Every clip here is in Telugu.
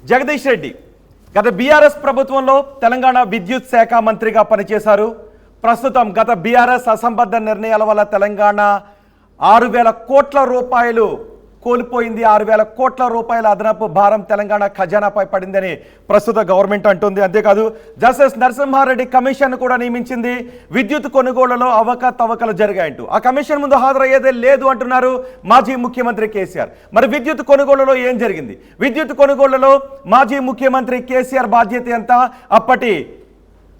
జగదీష్ రెడ్డి గత బీఆర్ఎస్ ప్రభుత్వంలో తెలంగాణ విద్యుత్ శాఖ మంత్రిగా పనిచేశారు. ప్రస్తుతం గత బీఆర్ఎస్ అసంబద్ధ నిర్ణయాల వల్ల తెలంగాణ 6,000 కోట్ల రూపాయలు కోల్పోయింది. 6,000 కోట్ల రూపాయల అదనపు భారం తెలంగాణ ఖజానాపై పడిందని ప్రస్తుత గవర్నమెంట్ అంటుంది. అంతేకాదు జస్టిస్ నరసింహారెడ్డి కమిషన్ కూడా నియమించింది. విద్యుత్ కొనుగోళ్లలో అవకతవకలు జరిగాయంటూ ఆ కమిషన్ ముందు హాజరయ్యేదే లేదు అంటున్నారు మాజీ ముఖ్యమంత్రి కేసీఆర్. మరి విద్యుత్ కొనుగోళ్లలో ఏం జరిగింది? విద్యుత్ కొనుగోళ్లలో మాజీ ముఖ్యమంత్రి కేసీఆర్ బాధ్యత ఎంత? అప్పటి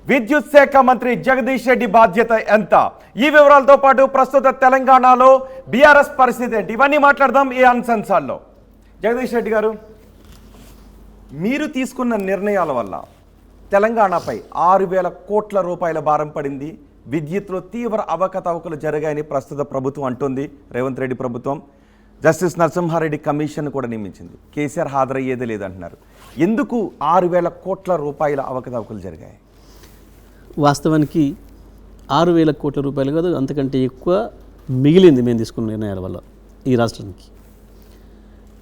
విద్యుత్ శాఖ మంత్రి జగదీష్ రెడ్డి బాధ్యత ఎంత? ఈ వివరాలతో పాటు ప్రస్తుత తెలంగాణలో బీఆర్ఎస్ పరిస్థితి ఏంటి, ఇవన్నీ మాట్లాడదాం ఈ అంశాల్లో. జగదీష్ రెడ్డి గారు, మీరు తీసుకున్న నిర్ణయాల వల్ల తెలంగాణపై 6,000 కోట్ల రూపాయల భారం పడింది. విద్యుత్లో తీవ్ర అవకతవకలు జరిగాయని ప్రస్తుత ప్రభుత్వం అంటుంది. రేవంత్ రెడ్డి ప్రభుత్వం జస్టిస్ నరసింహారెడ్డి కమిషన్ కూడా నియమించింది. కేసీఆర్ హాజరయ్యేదే లేదంటున్నారు. ఎందుకు 6,000 కోట్ల రూపాయల అవకతవకలు జరిగాయి? వాస్తవానికి 6,000 కోట్ల రూపాయలు కాదు, అంతకంటే ఎక్కువ మిగిలింది మేము తీసుకున్న నిర్ణయాల వల్ల ఈ రాష్ట్రానికి.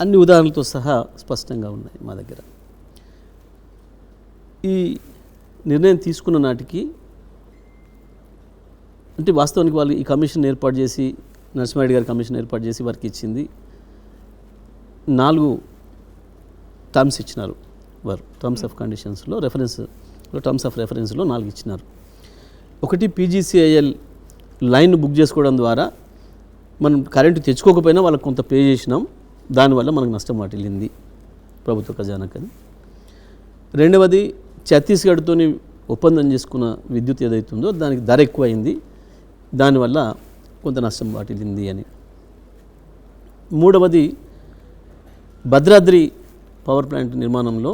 అన్ని ఉదాహరణలతో సహా స్పష్టంగా ఉన్నాయి మా దగ్గర. ఈ నిర్ణయం తీసుకున్న నాటికి అంటే వాస్తవానికి వాళ్ళు ఈ కమిషన్ ఏర్పాటు చేసి, నరసింహారెడ్డి గారి కమిషన్ ఏర్పాటు చేసి వారికి ఇచ్చింది 4 టర్మ్స్ ఇచ్చినారు. వారు టర్మ్స్ ఆఫ్ కండిషన్స్లో టర్మ్స్ ఆఫ్ రెఫరెన్స్లో 4 ఇచ్చినారు. ఒకటి, పీజీసీఐఎల్ లైన్ బుక్ చేసుకోవడం ద్వారా మనం కరెంటు తెచ్చుకోకపోయినా వాళ్ళకి కొంత పే చేసినాం, దానివల్ల మనకు నష్టం వాటిల్లింది ప్రభుత్వ ఖజానాకని. రెండవది, ఛత్తీస్గఢ్తో ఒప్పందం చేసుకున్న విద్యుత్ ఏదైతుందో దానికి ధర ఎక్కువైంది, దానివల్ల కొంత నష్టం వాటిల్లింది అని. మూడవది, భద్రాద్రి పవర్ ప్లాంట్ నిర్మాణంలో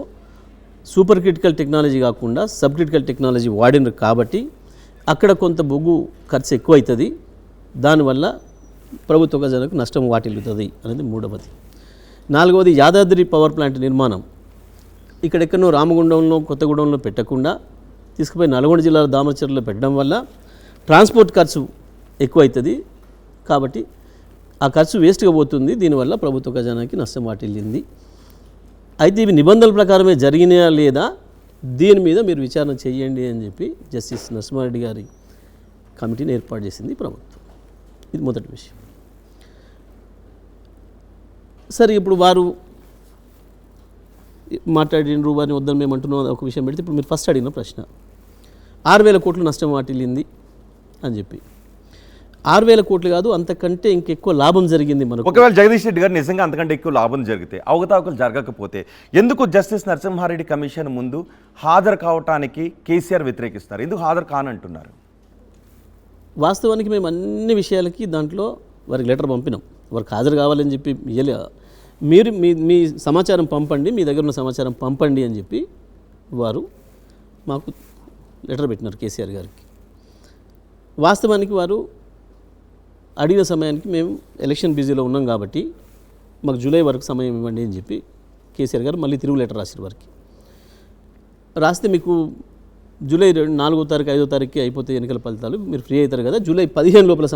సూపర్ క్రిటికల్ టెక్నాలజీ కాకుండా సబ్ క్రిటికల్ టెక్నాలజీ వాడినారు కాబట్టి అక్కడ కొంత బొగ్గు ఖర్చు ఎక్కువ అవుతుంది, దానివల్ల ప్రభుత్వ ఖజానాకు నష్టం వాటిల్లుతుంది అనేది మూడవది. నాలుగవది, యాదాద్రి పవర్ ప్లాంట్ నిర్మాణం ఇక్కడెక్కడో రామగుండంలో కొత్తగూడెంలో పెట్టకుండా తీసుకుపోయి నల్గొండ జిల్లాలో దామరచర్లలో పెట్టడం వల్ల ట్రాన్స్పోర్ట్ ఖర్చు ఎక్కువ అవుతుంది, కాబట్టి ఆ ఖర్చు వేస్ట్గా పోతుంది, దీనివల్ల ప్రభుత్వ ఖజానాకి నష్టం వాటిల్లింది. అయితే ఇవి నిబంధనల ప్రకారమే జరిగినాయా లేదా, దీని మీద మీరు విచారణ చేయండి అని చెప్పి జస్టిస్ నరసింహారెడ్డి గారి కమిటీని ఏర్పాటు చేసింది ప్రభుత్వం. ఇది మొదటి విషయం. సరే, ఇప్పుడు వారు మాట్లాడినరు, వారిని వద్దని మేము అంటున్నాం ఒక విషయం పెడితే, ఇప్పుడు మీరు ఫస్ట్ అడిగిన ప్రశ్న 6,000 కోట్లు నష్టం వాటిల్లింది అని చెప్పి. 6,000 కోట్లు కాదు, అంతకంటే ఇంకెక్కువ లాభం జరిగింది మనకు. ఒకవేళ జగదీష్ రెడ్డి గారు నిజంగా అంతకంటే ఎక్కువ లాభం జరిగితే, అవకతవకలు జరగకపోతే ఎందుకు జస్టిస్ నరసింహారెడ్డి కమిషన్ ముందు హాజరు కావటానికి కేసీఆర్ వ్యతిరేకిస్తారు? ఎందుకు హాజరు కానంటున్నారు? వాస్తవానికి మేము అన్ని విషయాలకి దాంట్లో వారికి లెటర్ పంపినాం. వారికి హాజరు కావాలని చెప్పి మీరు మీ సమాచారం పంపండి, మీ దగ్గర ఉన్న సమాచారం పంపండి అని చెప్పి వారు మాకు లెటర్ పెట్టినారు కేసీఆర్ గారికి. వాస్తవానికి వారు అడిగిన సమయానికి మేము ఎలక్షన్ బిజీలో ఉన్నాం కాబట్టి మాకు జూలై వరకు సమయం ఇవ్వండి అని చెప్పి కేసీఆర్ గారు మళ్ళీ తిరుగు లెటర్ రాశారు వారికి. రాస్తే మీకు జూలై 4వ తారీఖు 5వ తారీఖుకి అయిపోతే ఎన్నికల ఫలితాలు, మీరు ఫ్రీ అవుతారు కదా, జూలై 15 లోపల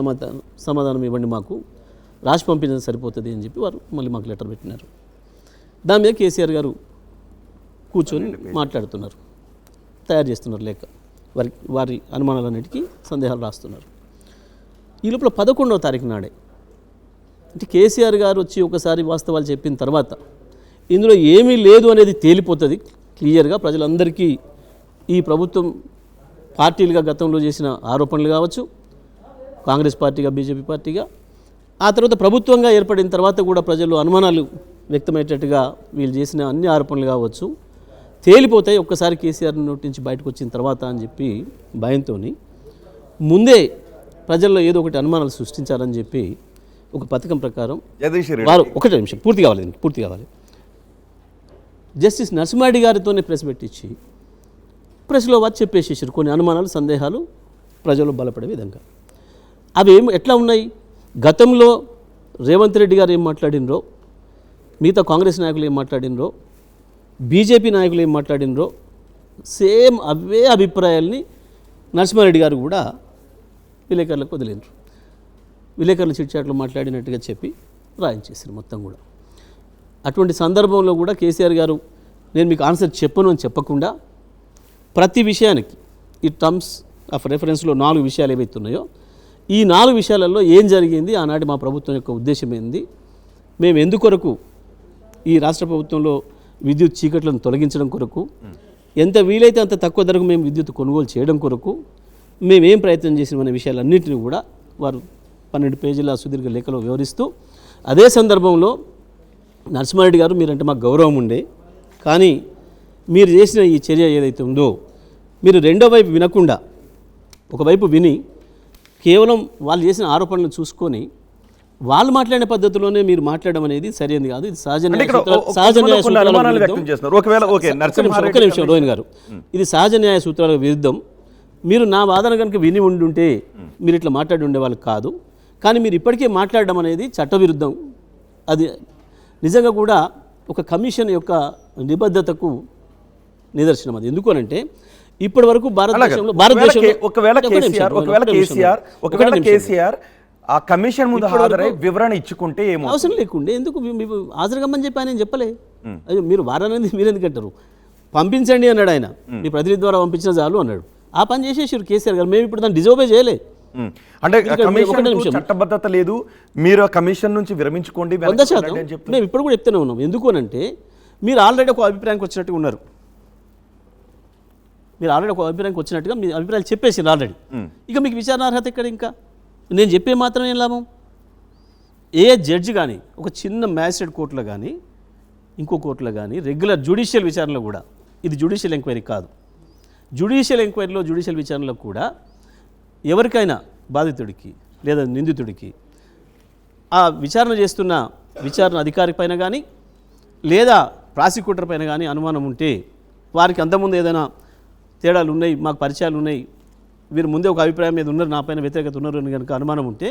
సమాధానం ఇవ్వండి, మాకు రాసి పంపించడం సరిపోతుంది అని చెప్పి వారు మళ్ళీ మాకు లెటర్ పెట్టినారు. దాని మీద కేసీఆర్ గారు కూర్చొని మాట్లాడుతున్నారు, తయారు చేస్తున్నారు లేక, వారి అనుమానాలన్నిటికీ సందేహాలు రాస్తున్నారు. ఈ లోపల 11వ తారీఖు నాడే, అంటే కేసీఆర్ గారు వచ్చి ఒకసారి వాస్తవాలు చెప్పిన తర్వాత ఇందులో ఏమీ లేదు అనేది తేలిపోతుంది క్లియర్గా ప్రజలందరికీ. ఈ ప్రభుత్వం పార్టీలుగా గతంలో చేసిన ఆరోపణలు కావచ్చు, కాంగ్రెస్ పార్టీగా, బీజేపీ పార్టీగా, ఆ తర్వాత ప్రభుత్వంగా ఏర్పడిన తర్వాత కూడా ప్రజలు అనుమానాలు వ్యక్తమయ్యేటట్టుగా వీళ్ళు చేసిన అన్ని ఆరోపణలు కావచ్చు తేలిపోతాయి ఒక్కసారి కేసీఆర్ నోటి నుంచి బయటకు వచ్చిన తర్వాత అని చెప్పి భయంతో ముందే ప్రజల్లో ఏదో ఒకటి అనుమానాలు సృష్టించాలని చెప్పి ఒక పథకం ప్రకారం వారు, ఒకటే నిమిషం పూర్తి కావాలి, జస్టిస్ నరసింహారెడ్డి గారితోనే ప్రెస్ పెట్టించి ప్రెస్లో వారు చెప్పేసేసారు కొన్ని అనుమానాలు, సందేహాలు ప్రజల్లో బలపడే విధంగా. అవి ఎట్లా ఉన్నాయి? గతంలో రేవంత్ రెడ్డి గారు ఏం మాట్లాడినరో, మిగతా కాంగ్రెస్ నాయకులు ఏం మాట్లాడినరో, బీజేపీ నాయకులు ఏం మాట్లాడినరో సేమ్ అవే అభిప్రాయాల్ని నరసింహారెడ్డి గారు కూడా విలేకరులకు వదిలేరు. విలేకరుల చిట్చాట్లు మాట్లాడినట్టుగా చెప్పి రాయించేసారు మొత్తం కూడా. అటువంటి సందర్భంలో కూడా కేసీఆర్ గారు నేను మీకు ఆన్సర్ చెప్పను అని చెప్పకుండా ప్రతి విషయానికి ఈ టర్మ్స్ ఆఫ్ రెఫరెన్స్లో 4 విషయాలు ఏవైతే ఉన్నాయో ఈ 4 విషయాలలో ఏం జరిగింది, ఆనాటి మా ప్రభుత్వం యొక్క ఉద్దేశం ఏంది, మేము ఎందుకొరకు ఈ రాష్ట్ర ప్రభుత్వంలో విద్యుత్ చీకట్లను తొలగించడం కొరకు, ఎంత వీలైతే అంత తక్కువ ధరకు మేము విద్యుత్ కొనుగోలు చేయడం కొరకు మేమేం ప్రయత్నం చేసినామనే విషయాలన్నింటినీ కూడా వారు 12 పేజీల సుదీర్ఘ లేఖలో వివరిస్తూ, అదే సందర్భంలో నరసింహారెడ్డి గారు మీరంటే మాకు గౌరవం ఉండే, కానీ మీరు చేసిన ఈ చర్య ఏదైతే ఉందో మీరు రెండో వైపు వినకుండా ఒకవైపు విని కేవలం వాళ్ళు చేసిన ఆరోపణలను చూసుకొని వాళ్ళు మాట్లాడిన పద్ధతిలోనే మీరు మాట్లాడడం అనేది సరైనది కాదు. ఇది సహజ న్యాయ నిమిషం రోహిణ్ గారు, ఇది సహజ న్యాయ సూత్రాల విరుద్ధం. మీరు నా వాదన కనుక విని ఉండుంటే మీరు ఇట్లా మాట్లాడి ఉండేవాళ్ళు కాదు. కానీ మీరు ఇప్పటికే మాట్లాడడం అనేది చట్టవిరుద్ధం. అది నిజంగా కూడా ఒక కమిషన్ యొక్క నిబద్ధతకు నిదర్శనం. అది ఎందుకు అనంటే ఇప్పటి వరకు ఒకవేళ కేసీఆర్ ఆ కమిషన్ ముందు హాజరై వివరణ ఇచ్చుకుంటే ఏమో అవసరం లేకుండే ఎందుకు హాజరుగమ్మని చెప్పి ఆయన చెప్పలే. అయ్యో మీరు వారనేది మీరు ఎందుకంటారు, పంపించండి అన్నాడు ఆయన, మీ ప్రతినిధి ద్వారా పంపించిన చాలు అన్నాడు. ఆ పని చేసేసారు కేసీఆర్ గారు. మేము ఇప్పుడు దాన్ని డిజోబే చేయలే. అంటే చట్టబద్ధత లేదు, మీరు కమిషన్ నుంచి విరమించుకోండి. 100% మేము ఇప్పుడు కూడా చెప్తూనే ఉన్నాం. ఎందుకు అనంటే మీరు ఆల్రెడీ ఒక అభిప్రాయానికి వచ్చినట్టుగా ఉన్నారు. మీరు ఆల్రెడీ ఒక అభిప్రాయానికి వచ్చినట్టుగా మీ అభిప్రాయాలు చెప్పేసారు ఆల్రెడీ. ఇక మీకు విచారణార్హత ఇక్కడ ఇంకా నేను చెప్పే మాత్రం ఏం లాభం? ఏ జడ్జి కానీ ఒక చిన్న మ్యాజిస్ట్రేట్ కోర్టులో కానీ ఇంకో కోర్టులో కానీ రెగ్యులర్ జ్యుడిషియల్ విచారణలో కూడా, ఇది జ్యుడిషియల్ ఎంక్వైరీ కాదు, జ్యుడిషియల్ ఎంక్వైరీలో జ్యుడిషియల్ విచారణలో కూడా ఎవరికైనా బాధితుడికి లేదా నిందితుడికి ఆ విచారణ చేస్తున్న విచారణ అధికారి పైన కానీ లేదా ప్రాసిక్యూటర్ పైన కానీ అనుమానం ఉంటే, వారికి అంతకుముందు ఏదైనా తేడాలు ఉన్నాయి, మాకు పరిచయాలు ఉన్నాయి, వీరు ముందే ఒక అభిప్రాయం మీద ఉన్నారు, నా పైన వ్యతిరేకత ఉన్నారు అని కనుక అనుమానం ఉంటే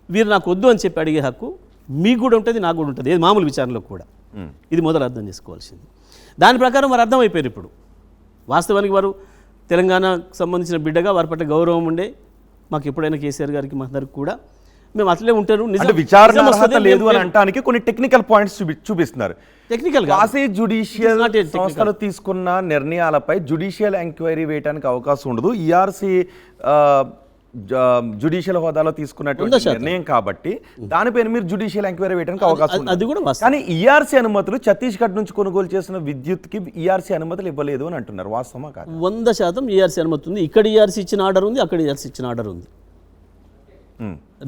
వీరు నాకు వద్దు అని చెప్పి అడిగే హక్కు మీకు కూడా ఉంటుంది, నాకు కూడా ఉంటుంది. ఏది మామూలు విచారణలో కూడా. ఇది మొదలు అర్థం చేసుకోవాల్సింది. దాని ప్రకారం వారు అర్థమైపోయారు. ఇప్పుడు వాస్తవానికి వారు తెలంగాణకు సంబంధించిన బిడ్డగా వారి పట్ల గౌరవం ఉండే, మాకు ఎప్పుడైనా కేసీఆర్ గారికి మా అందరికి కూడా మేము అట్లే ఉంటారు. విచారణ అర్హత లేదు అని అనడానికి కొన్ని టెక్నికల్ పాయింట్స్ చూపిస్తున్నారు. టెక్నికల్ జ్యుడిషియల్ సంస్థలు తీసుకున్న నిర్ణయాలపై జ్యుడిషియల్ ఎంక్వైరీ వేయడానికి అవకాశం ఉండదు. ఈఆర్సీ జ్యుడిషియల్ హోదాలో తీసుకున్నటువంటి నిర్ణయం కాబట్టి దానిపైన మీరు జ్యుడిషియల్ ఎంక్వైరీ వేయడానికి అవకాశం ఉంది. కానీ ఈఆర్సీ అనుమతులు ఛత్తీస్గఢ్ నుంచి కొనుగోలు చేసిన విద్యుత్కి ఈఆర్సీ అనుమతులు ఇవ్వలేదు అని అంటున్నారు. వాస్తవమా కాదు? 100% ఈఆర్సీ అనుమతి ఉంది. ఇక్కడ ఈఆర్సీ ఇచ్చిన ఆర్డర్ ఉంది, అక్కడ ఈఆర్సీ ఇచ్చిన ఆర్డర్ ఉంది.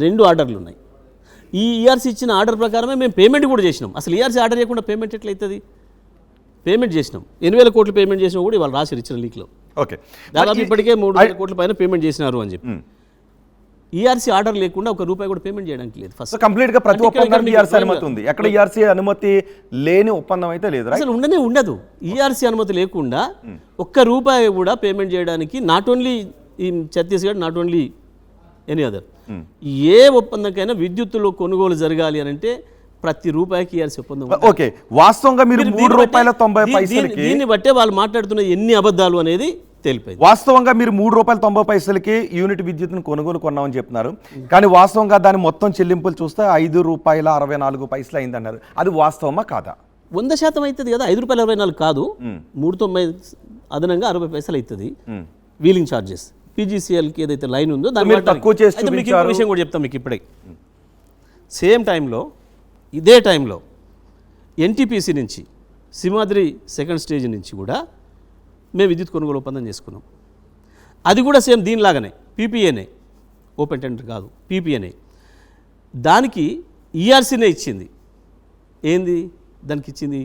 2 ఆర్డర్లు ఉన్నాయి. ఈ ఈఆర్సీ ఇచ్చిన ఆర్డర్ ప్రకారమే మేము పేమెంట్ కూడా చేసినాం. అసలు ఈఆర్సీ ఆర్డర్ చేయకుండా పేమెంట్ ఎట్లయితుంది? పేమెంట్ చేసినాం. 8,000 కోట్లు పేమెంట్ చేసినా కూడా ఇవాళ రాసి ఇచ్చిన లీక్లో. ఓకే, దాదాపు ఇప్పటికే 3,000 కోట్ల పైన పేమెంట్ చేసినారు అని చెప్పి. ఈఆర్సీ ఆర్డర్ లేకుండా ₹1 కూడా పేమెంట్ చేయడానికి లేదు. ఫస్ట్ కంప్లీట్ గా ప్రతి ఒప్పందానికి ఈఆర్సీ అనుమతి ఉంది. ఎక్కడ ఈఆర్సీ అనుమతి లేని ఒప్పందం అయితే లేదు, అసలు ఉండదు. ఈఆర్సీ అనుమతి లేకుండా ₹1 కూడా పేమెంట్ చేయడానికి నాట్ ఓన్లీ ఈ Chhattisgarh, not only any other, ఏ ఒప్పందంకైనా విద్యుత్తులో కొనుగోలు జరగాలి అని అంటే ప్రతి రూపాయికి ఇవ్వాల్సి ఒప్పందం. ఓకే, వాస్తవంగా మీరు ₹3.90 దీన్ని బట్టే వాళ్ళు మాట్లాడుతున్న ఎన్ని అబద్ధాలు అనేది తెలిపోయింది. వాస్తవంగా మీరు ₹3.90 యూనిట్ విద్యుత్తును కొనుగోలు కొన్నామని చెప్తున్నారు. కానీ వాస్తవంగా దాని మొత్తం చెల్లింపులు చూస్తే ₹5.64 అయిందన్నారు. అది వాస్తవమా కాదా? 100% అవుతుంది కదా. ₹5.64 కాదు, 3.90 అదనంగా 60 పైసలు అవుతుంది వీలింగ్ ఛార్జెస్. పీజీసీఎల్కి ఏదైతే లైన్ ఉందో దాన్ని తక్కువ చేసి మీకు ఇంకో విషయం కూడా చెప్తాం. మీకు ఇప్పుడే సేమ్ టైంలో ఇదే టైంలో ఎన్టీపీసీ నుంచి సింహాద్రి సెకండ్ స్టేజ్ నుంచి కూడా మేము విద్యుత్ కొనుగోలు ఒప్పందం చేసుకున్నాం. అది కూడా సేమ్ దీనిలాగానే పీపీఏనే, ఓపెన్ టెండర్ కాదు, పీపీఏనే. దానికి ఈఆర్సీనే ఇచ్చింది. ఏంది దానికి ఇచ్చింది?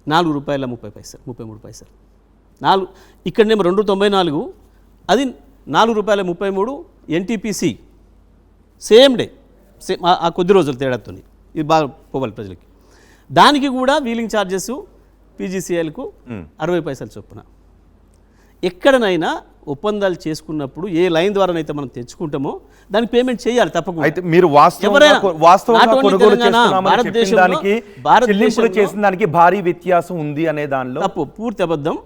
₹4.30, 33 ఇక్కడనేమో $2.94, అది ₹4.33 ఎన్టీపీసీ సేమ్ డే, సేమ్ ఆ కొద్ది రోజుల తేడాతో. ఇది బాగా పోవాలి ప్రజలకి. దానికి కూడా వీలింగ్ ఛార్జెస్ పీజీసీఎల్కు 60 పైసలు చొప్పున. ఎక్కడనైనా ఒప్పందాలు చేసుకున్నప్పుడు ఏ లైన్ ద్వారానైతే మనం తెచ్చుకుంటామో దానికి పేమెంట్ చేయాలి తప్పకుండా. అయితే మీరు భారతదేశంలో చేసిన దానికి భారీ వ్యత్యాసం ఉంది అనే దానిలో తప్పు, పూర్తి అబద్ధం.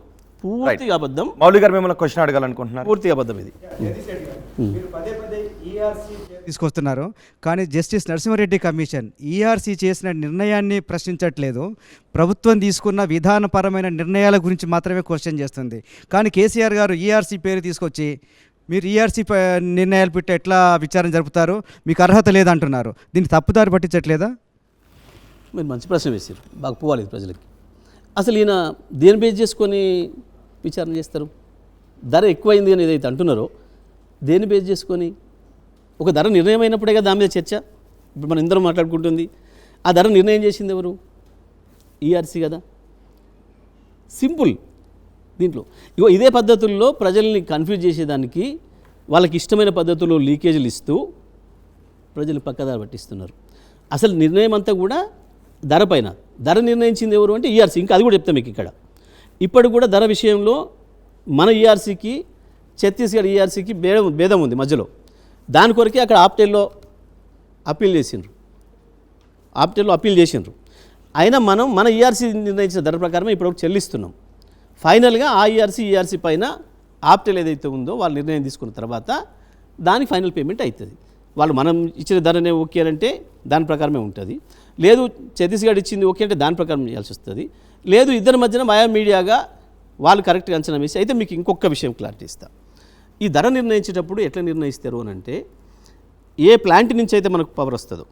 పూర్తిగా అబద్ధం, మౌలి గారు మిమ్మల్ని క్వశ్చన్ అడగాలనుకుంటున్నారు. పూర్తిగా అబద్ధం ఇది. తీసుకొస్తున్నారు కానీ జస్టిస్ నరసింహారెడ్డి కమిషన్ ఈఆర్సీ చేసిన నిర్ణయాన్ని ప్రశ్నించట్లేదు, ప్రభుత్వం తీసుకున్న విధానపరమైన నిర్ణయాల గురించి మాత్రమే క్వశ్చన్ చేస్తుంది. కానీ కేసీఆర్ గారు ఈఆర్సీ పేరు తీసుకొచ్చి మీరు ఈఆర్సీ నిర్ణయాలు పెట్టి ఎట్లా విచారణ జరుపుతారు, మీకు అర్హత లేదంటున్నారు. దీన్ని తప్పుదారి పట్టించట్లేదా? మీరు మంచి ప్రశ్న వేశారు, బాగా పోవాలి ప్రజలకి. అసలు ఈయన దేని బేస్ చేసుకొని విచారణ చేస్తారు? ధర ఎక్కువైంది అని ఏదైతే అంటున్నారో దేని బేస్ చేసుకొని? ఒక ధర నిర్ణయం అయినప్పుడే కదా దాని మీద చర్చ. ఇప్పుడు మనం ఇందరం మాట్లాడుకుంటుంది, ఆ ధర నిర్ణయం చేసింది ఎవరు? ఈఆర్సీ కదా. సింపుల్. దీంట్లో ఇగో ఇదే పద్ధతుల్లో ప్రజల్ని కన్ఫ్యూజ్ చేసేదానికి వాళ్ళకి ఇష్టమైన పద్ధతుల్లో లీకేజీలు ఇస్తూ ప్రజలు పక్కదారి పట్టిస్తున్నారు. అసలు నిర్ణయం అంతా కూడా ధర పైన. ధర నిర్ణయించింది ఎవరు అంటే ఈఆర్సీ. ఇంకా అది కూడా చెప్తాం మీకు ఇక్కడ. ఇప్పుడు కూడా ధర విషయంలో మన ఈఆర్సీకి ఛత్తీస్గఢ్ ఈఆర్సీకి భేదం ఉంది మధ్యలో. దాని కొరకే అక్కడ ఆప్టెల్లో అప్పీల్ చేసిండ్రు. అయినా మనం మన ఈఆర్సీ నిర్ణయించిన ధర ప్రకారమే ఇప్పుడు చెల్లిస్తున్నాం. ఫైనల్గా ఆ ఈఆర్సీ పైన ఆప్టెల్ ఏదైతే ఉందో వాళ్ళు నిర్ణయం తీసుకున్న తర్వాత దానికి ఫైనల్ పేమెంట్ అవుతుంది. వాళ్ళు మనం ఇచ్చిన ధరనే ఓకే అంటే దాని ప్రకారమే ఉంటుంది. లేదు ఛత్తీస్గఢ్ ఇచ్చింది ఓకే అంటే దాని ప్రకారం చేయాల్సి వస్తుంది. లేదు ఇద్దరి మధ్యన వయా మీడియాగా వాళ్ళు కరెక్ట్గా అంచనా వేసి. అయితే మీకు ఇంకొక విషయం క్లారిటీ ఇస్తా. ఈ ధర నిర్ణయించేటప్పుడు ఎట్లా నిర్ణయిస్తారు అని అంటే, ఏ ప్లాంట్ నుంచి అయితే మనకు పవర్ వస్తుందో